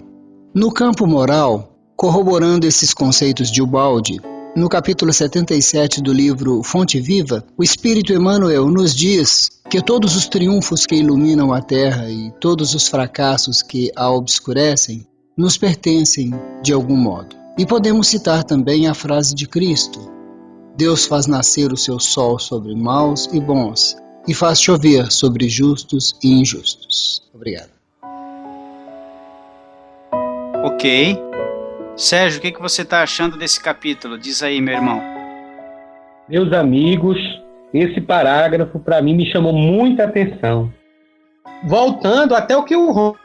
[SPEAKER 3] No campo moral, corroborando esses conceitos de Ubaldi, no capítulo 77 do livro Fonte Viva, o Espírito Emmanuel nos diz que todos os triunfos que iluminam a Terra e todos os fracassos que a obscurecem nos pertencem de algum modo. E podemos citar também a frase de Cristo: Deus faz nascer o seu sol sobre maus e bons e faz chover sobre justos e injustos. Obrigado.
[SPEAKER 1] Ok. Sérgio, o que você está achando desse capítulo? Diz aí, meu irmão.
[SPEAKER 15] Meus amigos, esse parágrafo para mim me chamou muita atenção. Voltando até o que o Ron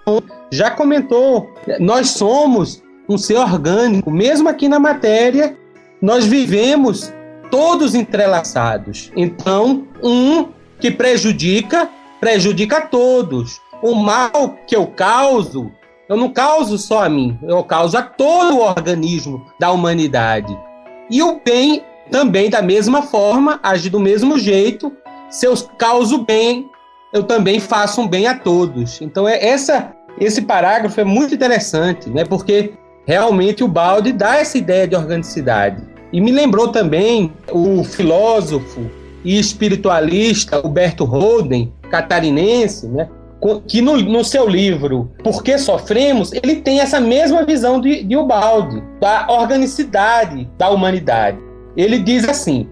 [SPEAKER 15] já comentou, nós somos um ser orgânico, mesmo aqui na matéria, nós vivemos todos entrelaçados. Então, um que prejudica a todos. O mal que eu causo, eu não causo só a mim, eu causo a todo o organismo da humanidade. E o bem também, da mesma forma, age do mesmo jeito. Se eu causo bem, eu também faço um bem a todos. Então, esse parágrafo é muito interessante, né? Porque realmente o Ubaldi dá essa ideia de organicidade. E me lembrou também o filósofo e espiritualista Huberto Holden, catarinense, né? Que no seu livro Por que Sofremos, ele tem essa mesma visão de Ubaldi, da organicidade da humanidade. Ele diz assim: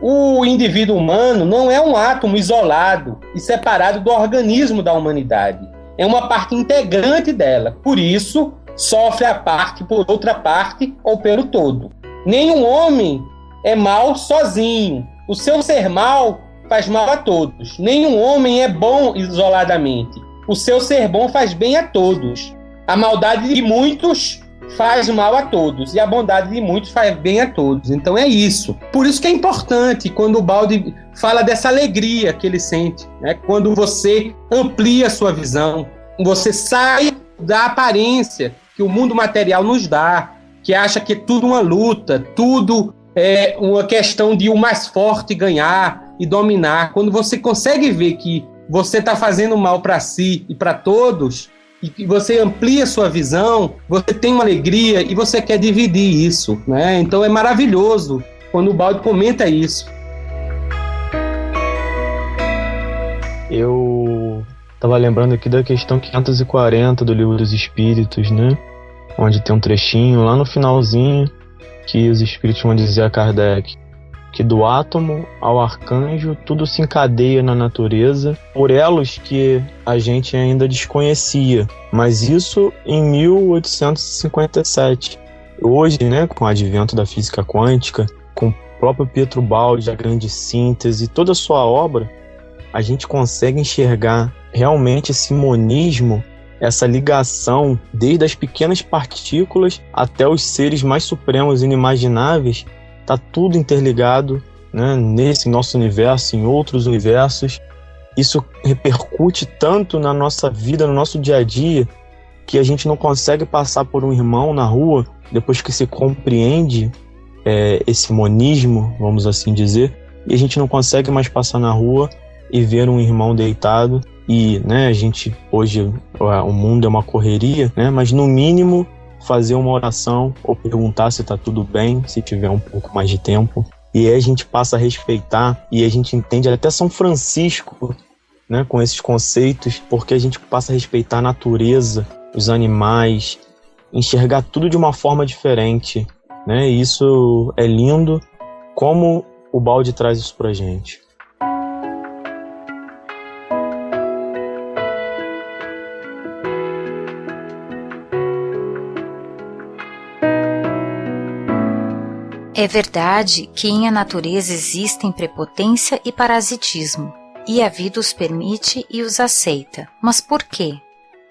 [SPEAKER 15] o indivíduo humano não é um átomo isolado e separado do organismo da humanidade. É uma parte integrante dela. Por isso, sofre a parte por outra parte ou pelo todo. Nenhum homem é mal sozinho. O seu ser mal faz mal a todos. Nenhum homem é bom isoladamente. O seu ser bom faz bem a todos. A maldade de muitos faz mal a todos. E a bondade de muitos faz bem a todos. Então é isso. Por isso que é importante quando o Ubaldi fala dessa alegria que ele sente, né? Quando você amplia a sua visão, você sai da aparência que o mundo material nos dá, que acha que é tudo uma luta, tudo é uma questão de o mais forte ganhar e dominar. Quando você consegue ver que você está fazendo mal para si e para todos, e que você amplia a sua visão, você tem uma alegria e você quer dividir isso, né? Então é maravilhoso quando o Ubaldi comenta isso.
[SPEAKER 12] Eu estava lembrando aqui da questão 540 do Livro dos Espíritos, né? Onde tem um trechinho lá no finalzinho que os espíritos vão dizer a Kardec que do átomo ao arcanjo tudo se encadeia na natureza por elos que a gente ainda desconhecia. Mas isso em 1857. Hoje, né, com o advento da física quântica, com próprio Pietro Baldi, a Grande Síntese, toda a sua obra, a gente consegue enxergar realmente esse monismo, essa ligação desde as pequenas partículas até os seres mais supremos e inimagináveis. Está tudo interligado, né, nesse nosso universo, em outros universos. Isso repercute tanto na nossa vida, no nosso dia a dia, que a gente não consegue passar por um irmão na rua, depois que se compreende esse monismo, vamos assim dizer, e a gente não consegue mais passar na rua e ver um irmão deitado. E, né, a gente, hoje, o mundo é uma correria, né, mas no mínimo fazer uma oração ou perguntar se está tudo bem, se tiver um pouco mais de tempo. E aí a gente passa a respeitar e a gente entende até São Francisco, né, com esses conceitos, porque a gente passa a respeitar a natureza, os animais, enxergar tudo de uma forma diferente, né? E isso é lindo, como o Baldi traz isso pra gente.
[SPEAKER 4] É verdade que em a natureza existem prepotência e parasitismo, e a vida os permite e os aceita. Mas por quê?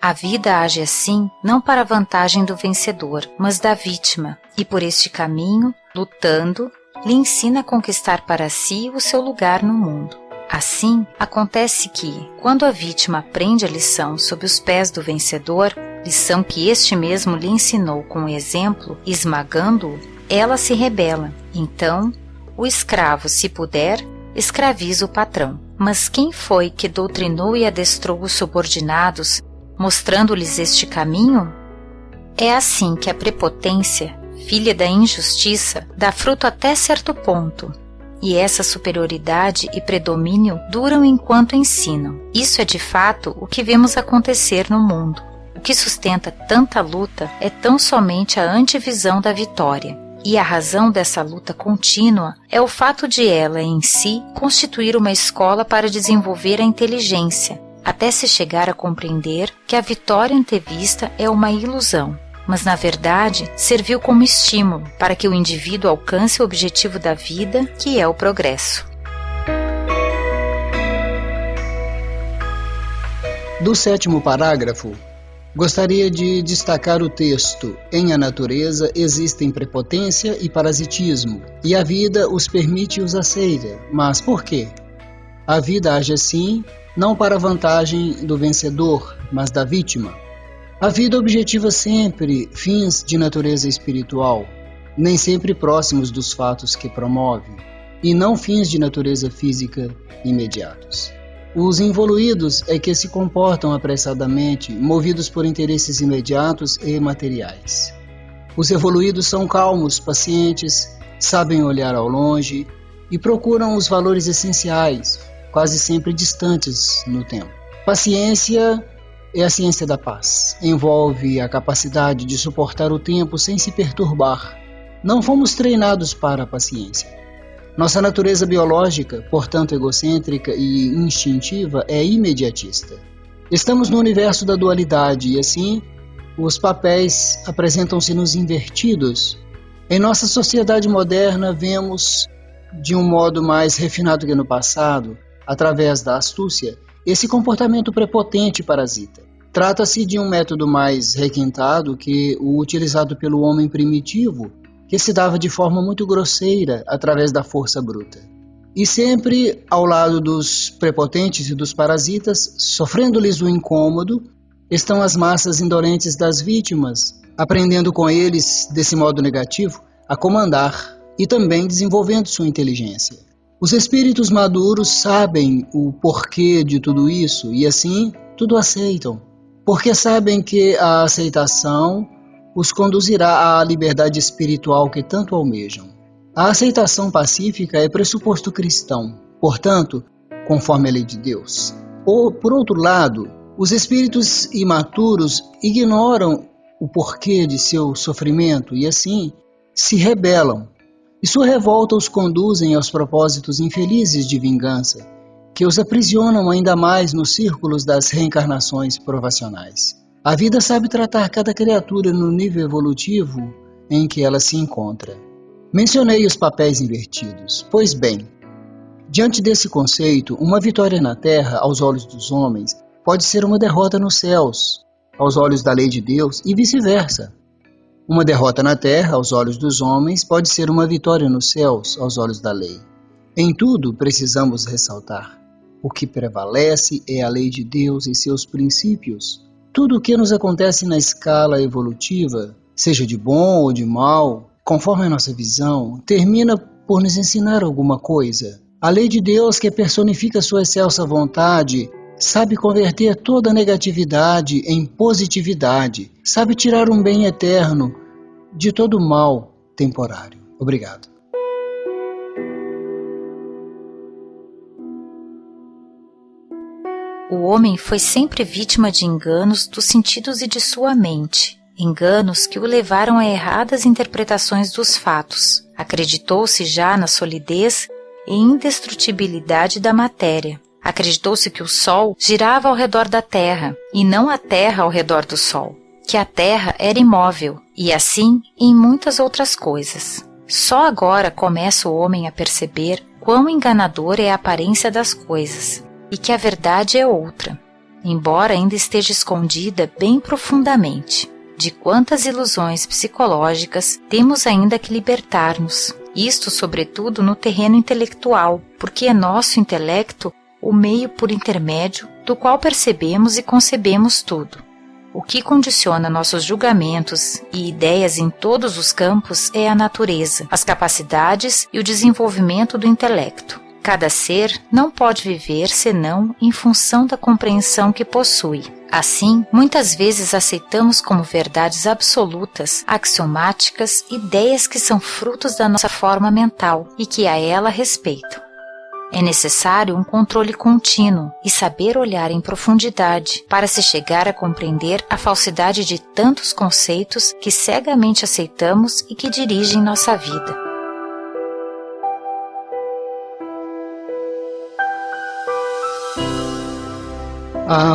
[SPEAKER 4] A vida age assim não para a vantagem do vencedor, mas da vítima, e por este caminho, lutando, lhe ensina a conquistar para si o seu lugar no mundo. Assim, acontece que, quando a vítima aprende a lição sob os pés do vencedor, lição que este mesmo lhe ensinou com o exemplo, esmagando-o, ela se rebela. Então, o escravo, se puder, escraviza o patrão. Mas quem foi que doutrinou e adestrou os subordinados, mostrando-lhes este caminho? É assim que a prepotência, filha da injustiça, dá fruto até certo ponto. E essa superioridade e predomínio duram enquanto ensinam. Isso é de fato o que vemos acontecer no mundo. O que sustenta tanta luta é tão somente a antevisão da vitória. E a razão dessa luta contínua é o fato de ela, em si, constituir uma escola para desenvolver a inteligência, até se chegar a compreender que a vitória antevista é uma ilusão, mas, na verdade, serviu como estímulo para que o indivíduo alcance o objetivo da vida, que é o progresso.
[SPEAKER 3] Do 7º parágrafo, gostaria de destacar o texto: em a natureza existem prepotência e parasitismo, e a vida os permite e os aceita. Mas por quê? A vida age assim, não para a vantagem do vencedor, mas da vítima. A vida objetiva sempre fins de natureza espiritual, nem sempre próximos dos fatos que promove, e não fins de natureza física imediatos. Os involuídos é que se comportam apressadamente, movidos por interesses imediatos e materiais. Os evoluídos são calmos, pacientes, sabem olhar ao longe e procuram os valores essenciais, quase sempre distantes no tempo. Paciência é a ciência da paz. Envolve a capacidade de suportar o tempo sem se perturbar. Não fomos treinados para a paciência. Nossa natureza biológica, portanto egocêntrica e instintiva, é imediatista. Estamos no universo da dualidade e, assim, os papéis apresentam-se-nos invertidos. Em nossa sociedade moderna, vemos, de um modo mais refinado que no passado, através da astúcia, esse comportamento prepotente e parasita. Trata-se de um método mais requintado que o utilizado pelo homem primitivo, que se dava de forma muito grosseira através da força bruta. E sempre ao lado dos prepotentes e dos parasitas, sofrendo-lhes o incômodo, estão as massas indolentes das vítimas, aprendendo com eles, desse modo negativo, a comandar e também desenvolvendo sua inteligência. Os espíritos maduros sabem o porquê de tudo isso e assim tudo aceitam, porque sabem que a aceitação os conduzirá à liberdade espiritual que tanto almejam. A aceitação pacífica é pressuposto cristão, portanto, conforme a lei de Deus. Ou, por outro lado, os espíritos imaturos ignoram o porquê de seu sofrimento e, assim, se rebelam. E sua revolta os conduzem aos propósitos infelizes de vingança, que os aprisionam ainda mais nos círculos das reencarnações provacionais. A vida sabe tratar cada criatura no nível evolutivo em que ela se encontra. Mencionei os papéis invertidos. Pois bem, diante desse conceito, uma vitória na terra, aos olhos dos homens, pode ser uma derrota nos céus, aos olhos da lei de Deus, e vice-versa. Uma derrota na terra, aos olhos dos homens, pode ser uma vitória nos céus, aos olhos da lei. Em tudo, precisamos ressaltar: o que prevalece é a lei de Deus e seus princípios. Tudo o que nos acontece na escala evolutiva, seja de bom ou de mal, conforme a nossa visão, termina por nos ensinar alguma coisa. A lei de Deus, que personifica sua excelsa vontade, sabe converter toda negatividade em positividade, sabe tirar um bem eterno de todo mal temporário. Obrigado.
[SPEAKER 4] O homem foi sempre vítima de enganos dos sentidos e de sua mente. Enganos que o levaram a erradas interpretações dos fatos. Acreditou-se já na solidez e indestrutibilidade da matéria. Acreditou-se que o Sol girava ao redor da Terra, e não a Terra ao redor do Sol. Que a Terra era imóvel, e assim em muitas outras coisas. Só agora começa o homem a perceber quão enganadora é a aparência das coisas, e que a verdade é outra, embora ainda esteja escondida bem profundamente. De quantas ilusões psicológicas temos ainda que libertar-nos, isto sobretudo no terreno intelectual, porque é nosso intelecto o meio por intermédio do qual percebemos e concebemos tudo. O que condiciona nossos julgamentos e ideias em todos os campos é a natureza, as capacidades e o desenvolvimento do intelecto. Cada ser não pode viver senão em função da compreensão que possui. Assim, muitas vezes aceitamos como verdades absolutas, axiomáticas, ideias que são frutos da nossa forma mental e que a ela respeitam. É necessário um controle contínuo e saber olhar em profundidade para se chegar a compreender a falsidade de tantos conceitos que cegamente aceitamos e que dirigem nossa vida.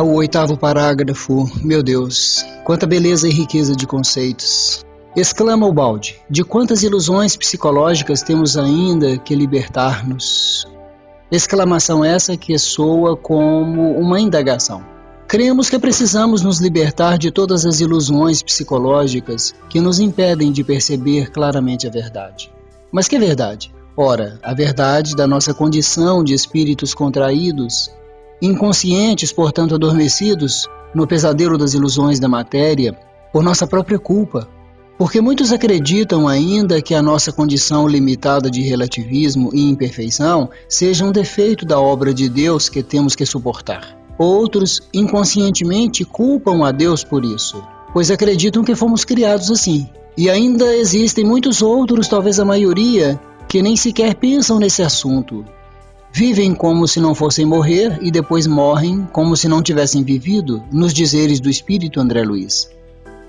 [SPEAKER 3] O 8º parágrafo. Meu Deus, quanta beleza e riqueza de conceitos. Exclama o balde: de quantas ilusões psicológicas temos ainda que libertar-nos? Exclamação essa que soa como uma indagação. Cremos que precisamos nos libertar de todas as ilusões psicológicas que nos impedem de perceber claramente a verdade. Mas que verdade? Ora, a verdade da nossa condição de espíritos contraídos, inconscientes, portanto adormecidos no pesadelo das ilusões da matéria, por nossa própria culpa. Porque muitos acreditam ainda que a nossa condição limitada de relativismo e imperfeição seja um defeito da obra de Deus que temos que suportar. Outros, inconscientemente, culpam a Deus por isso, pois acreditam que fomos criados assim. E ainda existem muitos outros, talvez a maioria, que nem sequer pensam nesse assunto. Vivem como se não fossem morrer e depois morrem como se não tivessem vivido, nos dizeres do espírito André Luiz.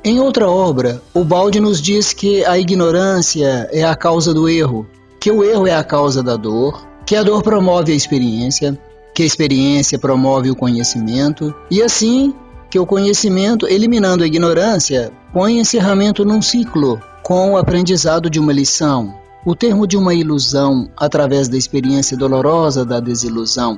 [SPEAKER 3] Em outra obra, o balde nos diz que a ignorância é a causa do erro, que o erro é a causa da dor, que a dor promove a experiência, que a experiência promove o conhecimento, e assim que o conhecimento, eliminando a ignorância, põe encerramento num ciclo, com o aprendizado de uma lição, o termo de uma ilusão através da experiência dolorosa da desilusão,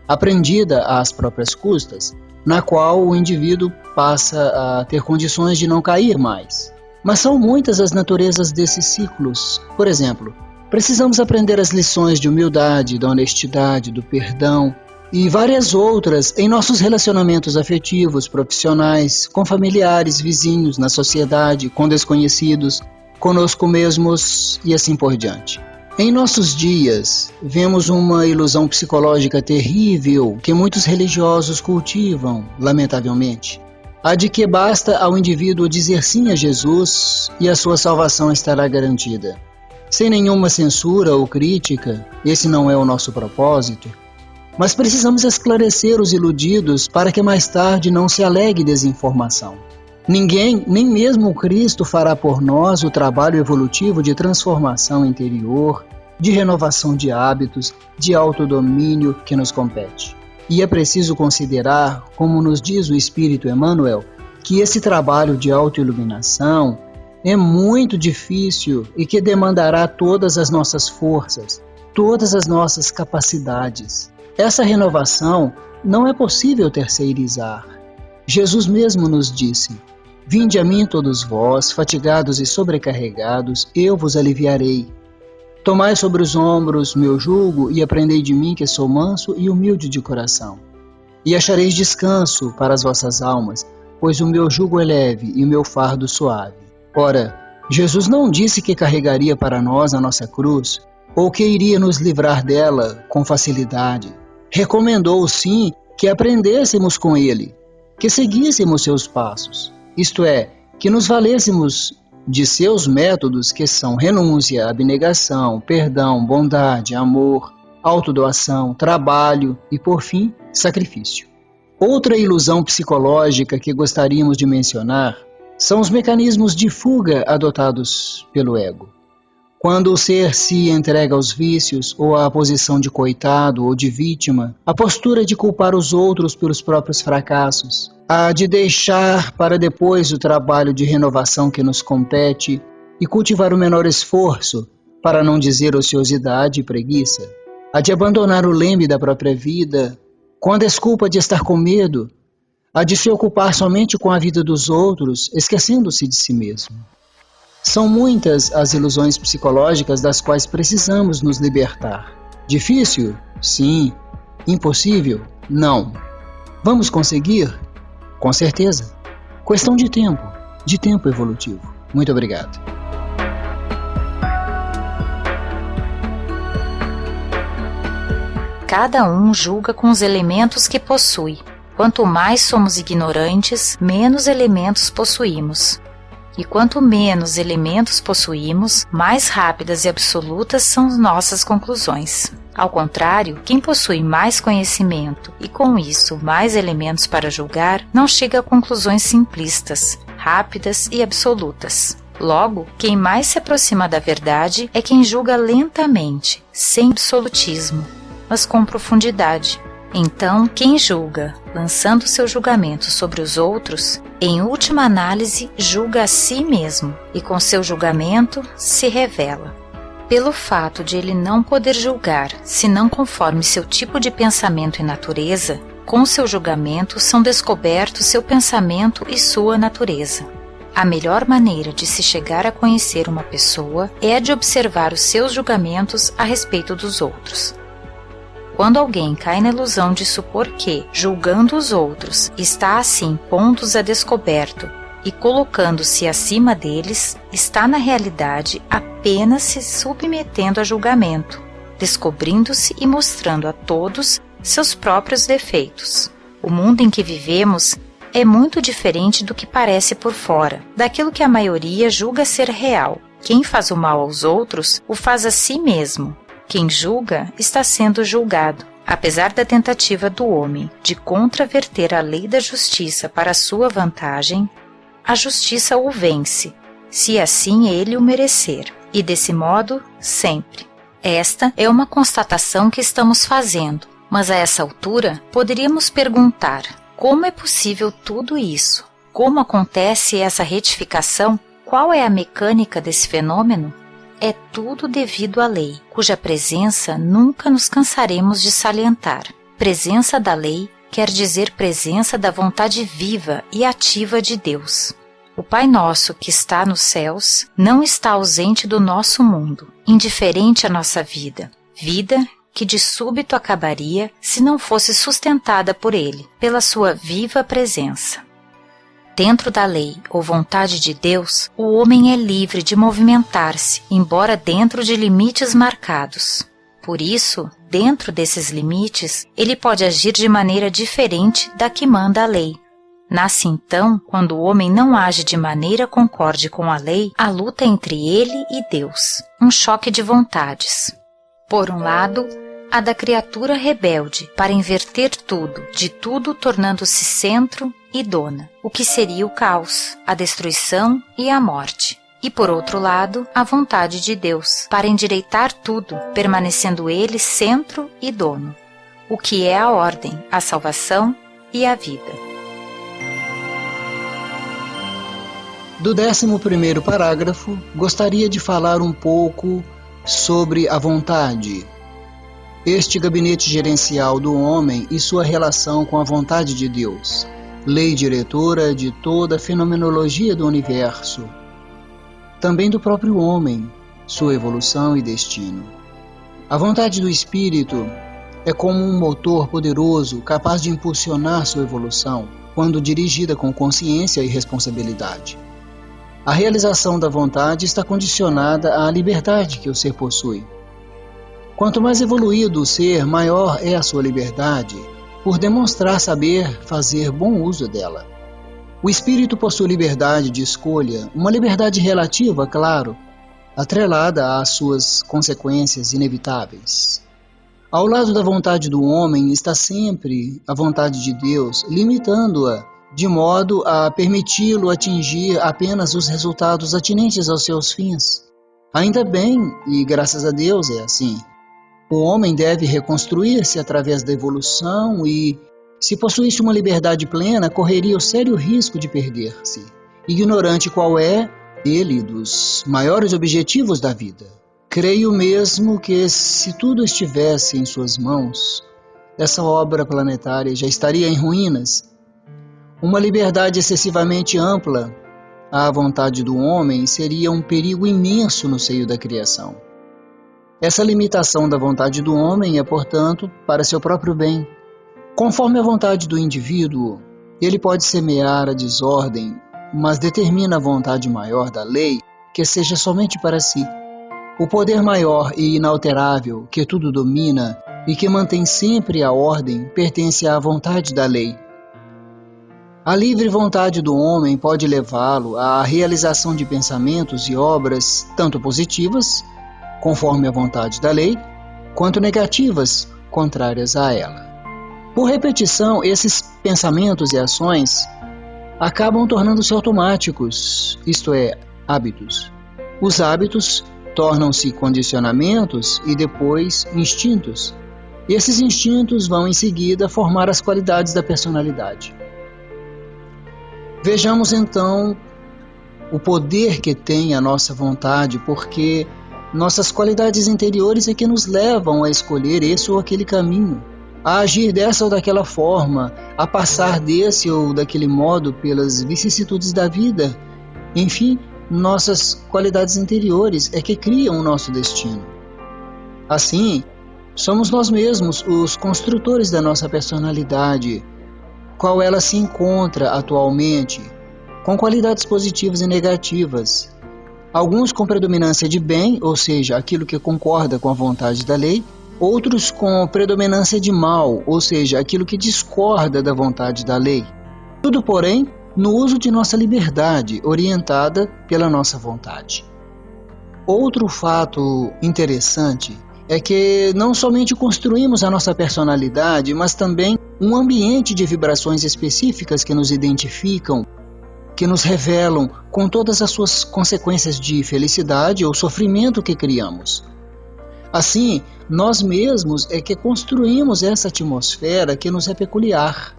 [SPEAKER 3] aprendida às próprias custas, na qual o indivíduo passa a ter condições de não cair mais. Mas são muitas as naturezas desses ciclos. Por exemplo, precisamos aprender as lições de humildade, da honestidade, do perdão e várias outras em nossos relacionamentos afetivos, profissionais, com familiares, vizinhos, na sociedade, com desconhecidos, conosco mesmos e assim por diante. Em nossos dias, vemos uma ilusão psicológica terrível que muitos religiosos cultivam, lamentavelmente. A de que basta ao indivíduo dizer sim a Jesus e a sua salvação estará garantida. Sem nenhuma censura ou crítica, esse não é o nosso propósito, mas precisamos esclarecer os iludidos para que mais tarde não se alegue desinformação. Ninguém, nem mesmo o Cristo, fará por nós o trabalho evolutivo de transformação interior, de renovação de hábitos, de autodomínio que nos compete. E é preciso considerar, como nos diz o Espírito Emmanuel, que esse trabalho de autoiluminação é muito difícil e que demandará todas as nossas forças, todas as nossas capacidades. Essa renovação não é possível terceirizar. Jesus mesmo nos disse: Vinde a mim todos vós, fatigados e sobrecarregados, eu vos aliviarei. Tomai sobre os ombros meu jugo e aprendei de mim, que sou manso e humilde de coração. E achareis descanso para as vossas almas, pois o meu jugo é leve e o meu fardo suave. Ora, Jesus não disse que carregaria para nós a nossa cruz, ou que iria nos livrar dela com facilidade. Recomendou, sim, que aprendêssemos com ele, que seguíssemos seus passos, isto é, que nos valêssemos de seus métodos, que são renúncia, abnegação, perdão, bondade, amor, autodoação, trabalho e, por fim, sacrifício. Outra ilusão psicológica que gostaríamos de mencionar são os mecanismos de fuga adotados pelo ego. Quando o ser se entrega aos vícios ou à posição de coitado ou de vítima, a postura de culpar os outros pelos próprios fracassos, a de deixar para depois o trabalho de renovação que nos compete e cultivar o menor esforço, para não dizer ociosidade e preguiça, a de abandonar o leme da própria vida com a desculpa de estar com medo, a de se ocupar somente com a vida dos outros, esquecendo-se de si mesmo. São muitas as ilusões psicológicas das quais precisamos nos libertar. Difícil? Sim. Impossível? Não. Vamos conseguir? Com certeza. Questão de tempo evolutivo. Muito obrigado.
[SPEAKER 4] Cada um julga com os elementos que possui. Quanto mais somos ignorantes, menos elementos possuímos. E quanto menos elementos possuímos, mais rápidas e absolutas são nossas conclusões. Ao contrário, quem possui mais conhecimento e, com isso, mais elementos para julgar, não chega a conclusões simplistas, rápidas e absolutas. Logo, quem mais se aproxima da verdade é quem julga lentamente, sem absolutismo, mas com profundidade. Então, quem julga, lançando seu julgamento sobre os outros, em última análise, julga a si mesmo e com seu julgamento se revela. Pelo fato de ele não poder julgar, senão conforme seu tipo de pensamento e natureza, com seu julgamento são descobertos seu pensamento e sua natureza. A melhor maneira de se chegar a conhecer uma pessoa é a de observar os seus julgamentos a respeito dos outros. Quando alguém cai na ilusão de supor que, julgando os outros, está assim pondo-os a descoberto e colocando-se acima deles, está na realidade apenas se submetendo a julgamento, descobrindo-se e mostrando a todos seus próprios defeitos. O mundo em que vivemos é muito diferente do que parece por fora, daquilo que a maioria julga ser real. Quem faz o mal aos outros, o faz a si mesmo. Quem julga está sendo julgado. Apesar da tentativa do homem de contraverter a lei da justiça para sua vantagem, a justiça o vence, se assim ele o merecer, e desse modo, sempre. Esta é uma constatação que estamos fazendo, mas a essa altura poderíamos perguntar: como é possível tudo isso? Como acontece essa retificação? Qual é a mecânica desse fenômeno? É tudo devido à lei, cuja presença nunca nos cansaremos de salientar. Presença da lei quer dizer presença da vontade viva e ativa de Deus. O Pai Nosso que está nos céus não está ausente do nosso mundo, indiferente à nossa vida, vida que de súbito acabaria se não fosse sustentada por Ele, pela sua viva presença. Dentro da lei ou vontade de Deus, o homem é livre de movimentar-se, embora dentro de limites marcados. Por isso, dentro desses limites, ele pode agir de maneira diferente da que manda a lei. Nasce então, quando o homem não age de maneira concorde com a lei, a luta entre ele e Deus, um choque de vontades. Por um lado, a da criatura rebelde, para inverter tudo, de tudo tornando-se centro e dona, o que seria o caos, a destruição e a morte. E por outro lado, a vontade de Deus, para endireitar tudo, permanecendo ele centro e dono, o que é a ordem, a salvação e a vida.
[SPEAKER 3] Do 11º parágrafo, gostaria de falar um pouco sobre a vontade. Este gabinete gerencial do homem e sua relação com a vontade de Deus, lei diretora de toda a fenomenologia do universo, também do próprio homem, sua evolução e destino. A vontade do espírito é como um motor poderoso capaz de impulsionar sua evolução quando dirigida com consciência e responsabilidade. A realização da vontade está condicionada à liberdade que o ser possui. Quanto mais evoluído o ser, maior é a sua liberdade, por demonstrar saber fazer bom uso dela. O espírito possui liberdade de escolha, uma liberdade relativa, claro, atrelada às suas consequências inevitáveis. Ao lado da vontade do homem está sempre a vontade de Deus, limitando-a de modo a permiti-lo atingir apenas os resultados atinentes aos seus fins. Ainda bem, e graças a Deus é assim. O homem deve reconstruir-se através da evolução e, se possuísse uma liberdade plena, correria o sério risco de perder-se, ignorante qual é ele dos maiores objetivos da vida. Creio mesmo que, se tudo estivesse em suas mãos, essa obra planetária já estaria em ruínas. Uma liberdade excessivamente ampla à vontade do homem seria um perigo imenso no seio da criação. Essa limitação da vontade do homem é, portanto, para seu próprio bem. Conforme a vontade do indivíduo, ele pode semear a desordem, mas determina a vontade maior da lei que seja somente para si. O poder maior e inalterável que tudo domina e que mantém sempre a ordem pertence à vontade da lei. A livre vontade do homem pode levá-lo à realização de pensamentos e obras tanto positivas, conforme a vontade da lei, quanto negativas, contrárias a ela. Por repetição, esses pensamentos e ações acabam tornando-se automáticos, isto é, hábitos. Os hábitos tornam-se condicionamentos e depois instintos. E esses instintos vão em seguida formar as qualidades da personalidade. Vejamos então o poder que tem a nossa vontade, porque nossas qualidades interiores é que nos levam a escolher esse ou aquele caminho, a agir dessa ou daquela forma, a passar desse ou daquele modo pelas vicissitudes da vida. Enfim, nossas qualidades interiores é que criam o nosso destino. Assim, somos nós mesmos os construtores da nossa personalidade, qual ela se encontra atualmente, com qualidades positivas e negativas, alguns com predominância de bem, ou seja, aquilo que concorda com a vontade da lei, outros com predominância de mal, ou seja, aquilo que discorda da vontade da lei. Tudo, porém, no uso de nossa liberdade, orientada pela nossa vontade. Outro fato interessante é que não somente construímos a nossa personalidade, mas também um ambiente de vibrações específicas que nos identificam, que nos revelam com todas as suas consequências de felicidade ou sofrimento que criamos. Assim, nós mesmos é que construímos essa atmosfera que nos é peculiar,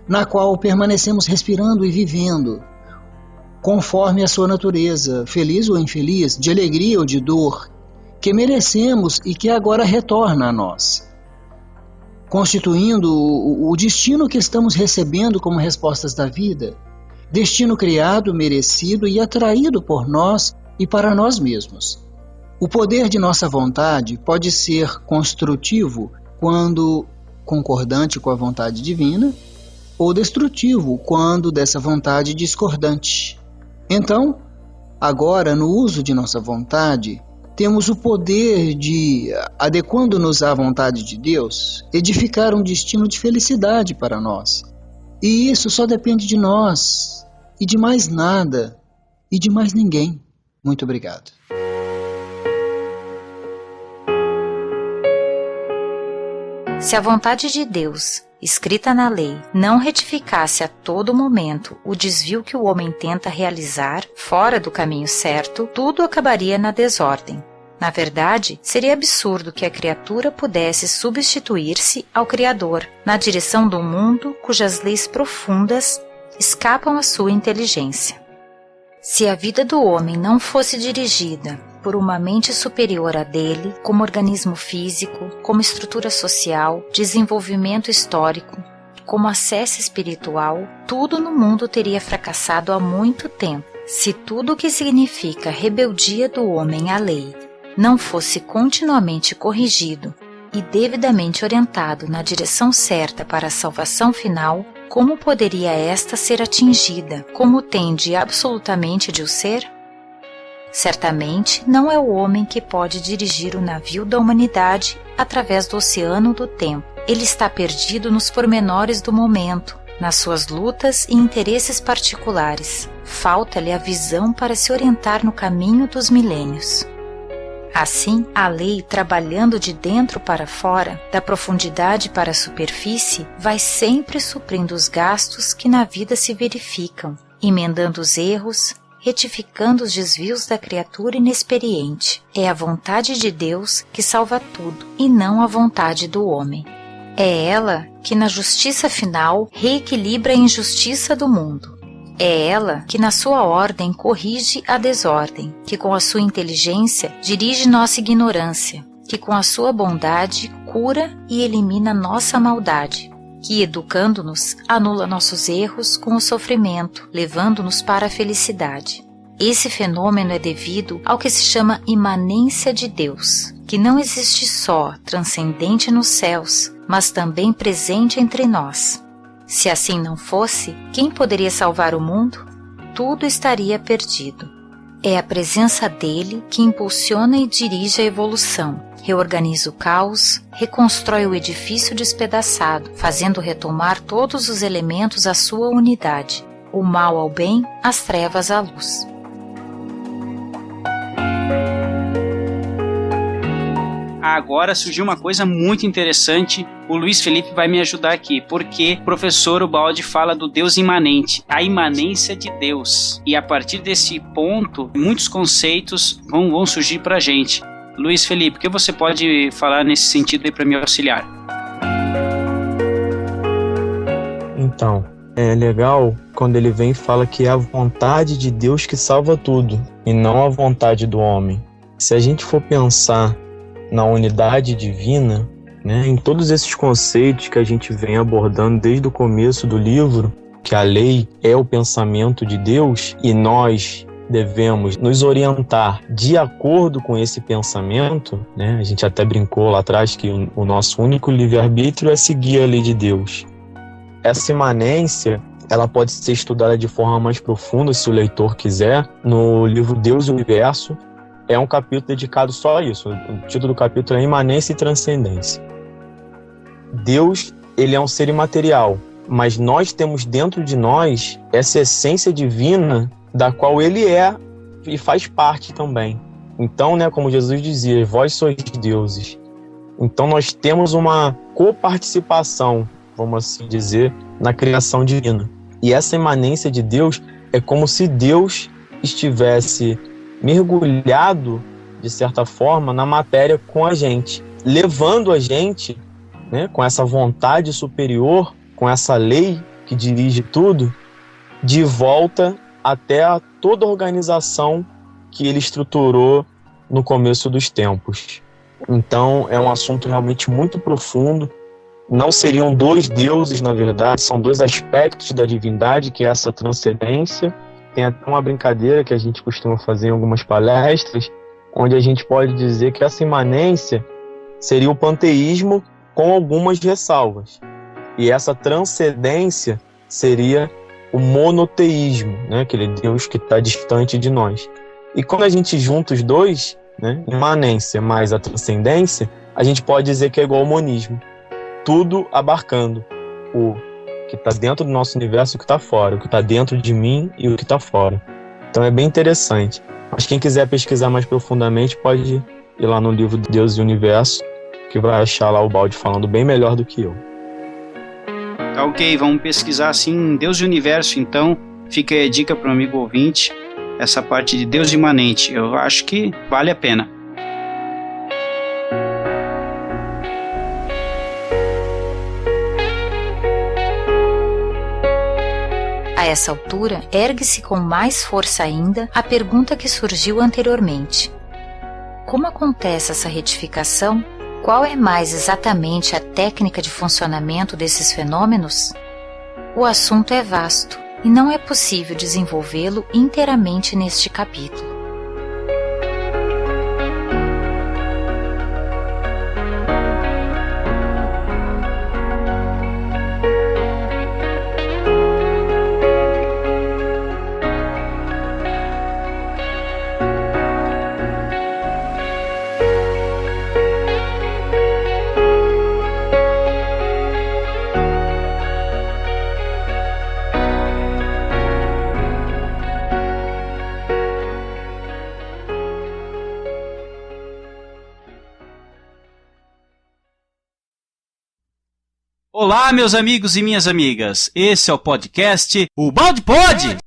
[SPEAKER 3] na qual permanecemos respirando e vivendo, conforme a sua natureza, feliz ou infeliz, de alegria ou de dor, que merecemos e que agora retorna a nós, constituindo o destino que estamos recebendo como respostas da vida, destino criado, merecido e atraído por nós e para nós mesmos. O poder de nossa vontade pode ser construtivo quando concordante com a vontade divina, ou destrutivo quando dessa vontade discordante. Então, agora, no uso de nossa vontade, temos o poder de, adequando-nos à vontade de Deus, edificar um destino de felicidade para nós. E isso só depende de nós, e de mais nada, e de mais ninguém. Muito obrigado.
[SPEAKER 4] Se a vontade de Deus, escrita na lei, não retificasse a todo momento o desvio que o homem tenta realizar fora do caminho certo, tudo acabaria na desordem. Na verdade, seria absurdo que a criatura pudesse substituir-se ao Criador na direção do mundo cujas leis profundas escapam à sua inteligência. Se a vida do homem não fosse dirigida por uma mente superior à dele, como organismo físico, como estrutura social, desenvolvimento histórico, como acesso espiritual, tudo no mundo teria fracassado há muito tempo. Se tudo o que significa rebeldia do homem à lei não fosse continuamente corrigido e devidamente orientado na direção certa para a salvação final, como poderia esta ser atingida, como tende absolutamente de o ser? Certamente não é o homem que pode dirigir o navio da humanidade através do oceano do tempo. Ele está perdido nos pormenores do momento, nas suas lutas e interesses particulares. Falta-lhe a visão para se orientar no caminho dos milênios. Assim, a lei, trabalhando de dentro para fora, da profundidade para a superfície, vai sempre suprindo os gastos que na vida se verificam, emendando os erros, retificando os desvios da criatura inexperiente. É a vontade de Deus que salva tudo, e não a vontade do homem. É ela que, na justiça final, reequilibra a injustiça do mundo. É ela que, na sua ordem, corrige a desordem, que com a sua inteligência dirige nossa ignorância, que com a sua bondade cura e elimina nossa maldade, que, educando-nos, anula nossos erros com o sofrimento, levando-nos para a felicidade. Esse fenômeno é devido ao que se chama imanência de Deus, que não existe só transcendente nos céus, mas também presente entre nós. Se assim não fosse, quem poderia salvar o mundo? Tudo estaria perdido. É a presença dele que impulsiona e dirige a evolução, reorganiza o caos, reconstrói o edifício despedaçado, fazendo retomar todos os elementos à sua unidade, o mal ao bem, as trevas à luz.
[SPEAKER 1] Agora surgiu uma coisa muito interessante, o Luiz Felipe vai me ajudar aqui, porque o professor Ubaldi fala do Deus imanente, a imanência de Deus, e a partir desse ponto, muitos conceitos vão surgir para a gente. Luiz Felipe, o que você pode falar nesse sentido aí para me auxiliar?
[SPEAKER 12] Então, é legal quando ele vem e fala que é a vontade de Deus que salva tudo, e não a vontade do homem. Se a gente for pensar na unidade divina, né, em todos esses conceitos que a gente vem abordando desde o começo do livro, que a lei é o pensamento de Deus e nós devemos nos orientar de acordo com esse pensamento, né? A gente até brincou lá atrás que o nosso único livre-arbítrio é seguir a lei de Deus. Essa imanência, ela pode ser estudada de forma mais profunda, se o leitor quiser, no livro Deus e o Universo. É um capítulo dedicado só a isso. O título do capítulo é Imanência e Transcendência. Deus, ele é um ser imaterial, mas nós temos dentro de nós essa essência divina da qual ele é e faz parte também. Então, né, como Jesus dizia, vós sois deuses. Então nós temos uma coparticipação, vamos assim dizer, na criação divina. E essa imanência de Deus é como se Deus estivesse mergulhado, de certa forma, na matéria com a gente, levando a gente, né, com essa vontade superior, com essa lei que dirige tudo, de volta até a toda a organização que ele estruturou no começo dos tempos. Então, é um assunto realmente muito profundo. Não seriam dois deuses, na verdade, são dois aspectos da divindade, que é essa transcendência. Tem até uma brincadeira que a gente costuma fazer em algumas palestras, onde a gente pode dizer que essa imanência seria o panteísmo com algumas ressalvas. E essa transcendência seria o monoteísmo, né? Aquele Deus que está distante de nós. E quando a gente junta os dois, né, imanência mais a transcendência, a gente pode dizer que é igual ao monismo. Tudo abarcando o que está dentro do nosso universo e o que está fora, o que está dentro de mim e o que está fora. Então é bem interessante. Mas quem quiser pesquisar mais profundamente pode ir lá no livro Deus e Universo, que vai achar lá o Ubaldi falando bem melhor do que eu.
[SPEAKER 1] Tá ok, vamos pesquisar assim Deus e Universo, então fica aí a dica para o amigo ouvinte, essa parte de Deus imanente, eu acho que vale a pena.
[SPEAKER 4] A A essa altura, ergue-se com mais força ainda a pergunta que surgiu anteriormente. Como acontece essa retificação? Qual é mais exatamente a técnica de funcionamento desses fenômenos? O assunto é vasto e não é possível desenvolvê-lo inteiramente neste capítulo.
[SPEAKER 1] Olá, meus amigos e minhas amigas. Esse é o podcast O Balde Pode!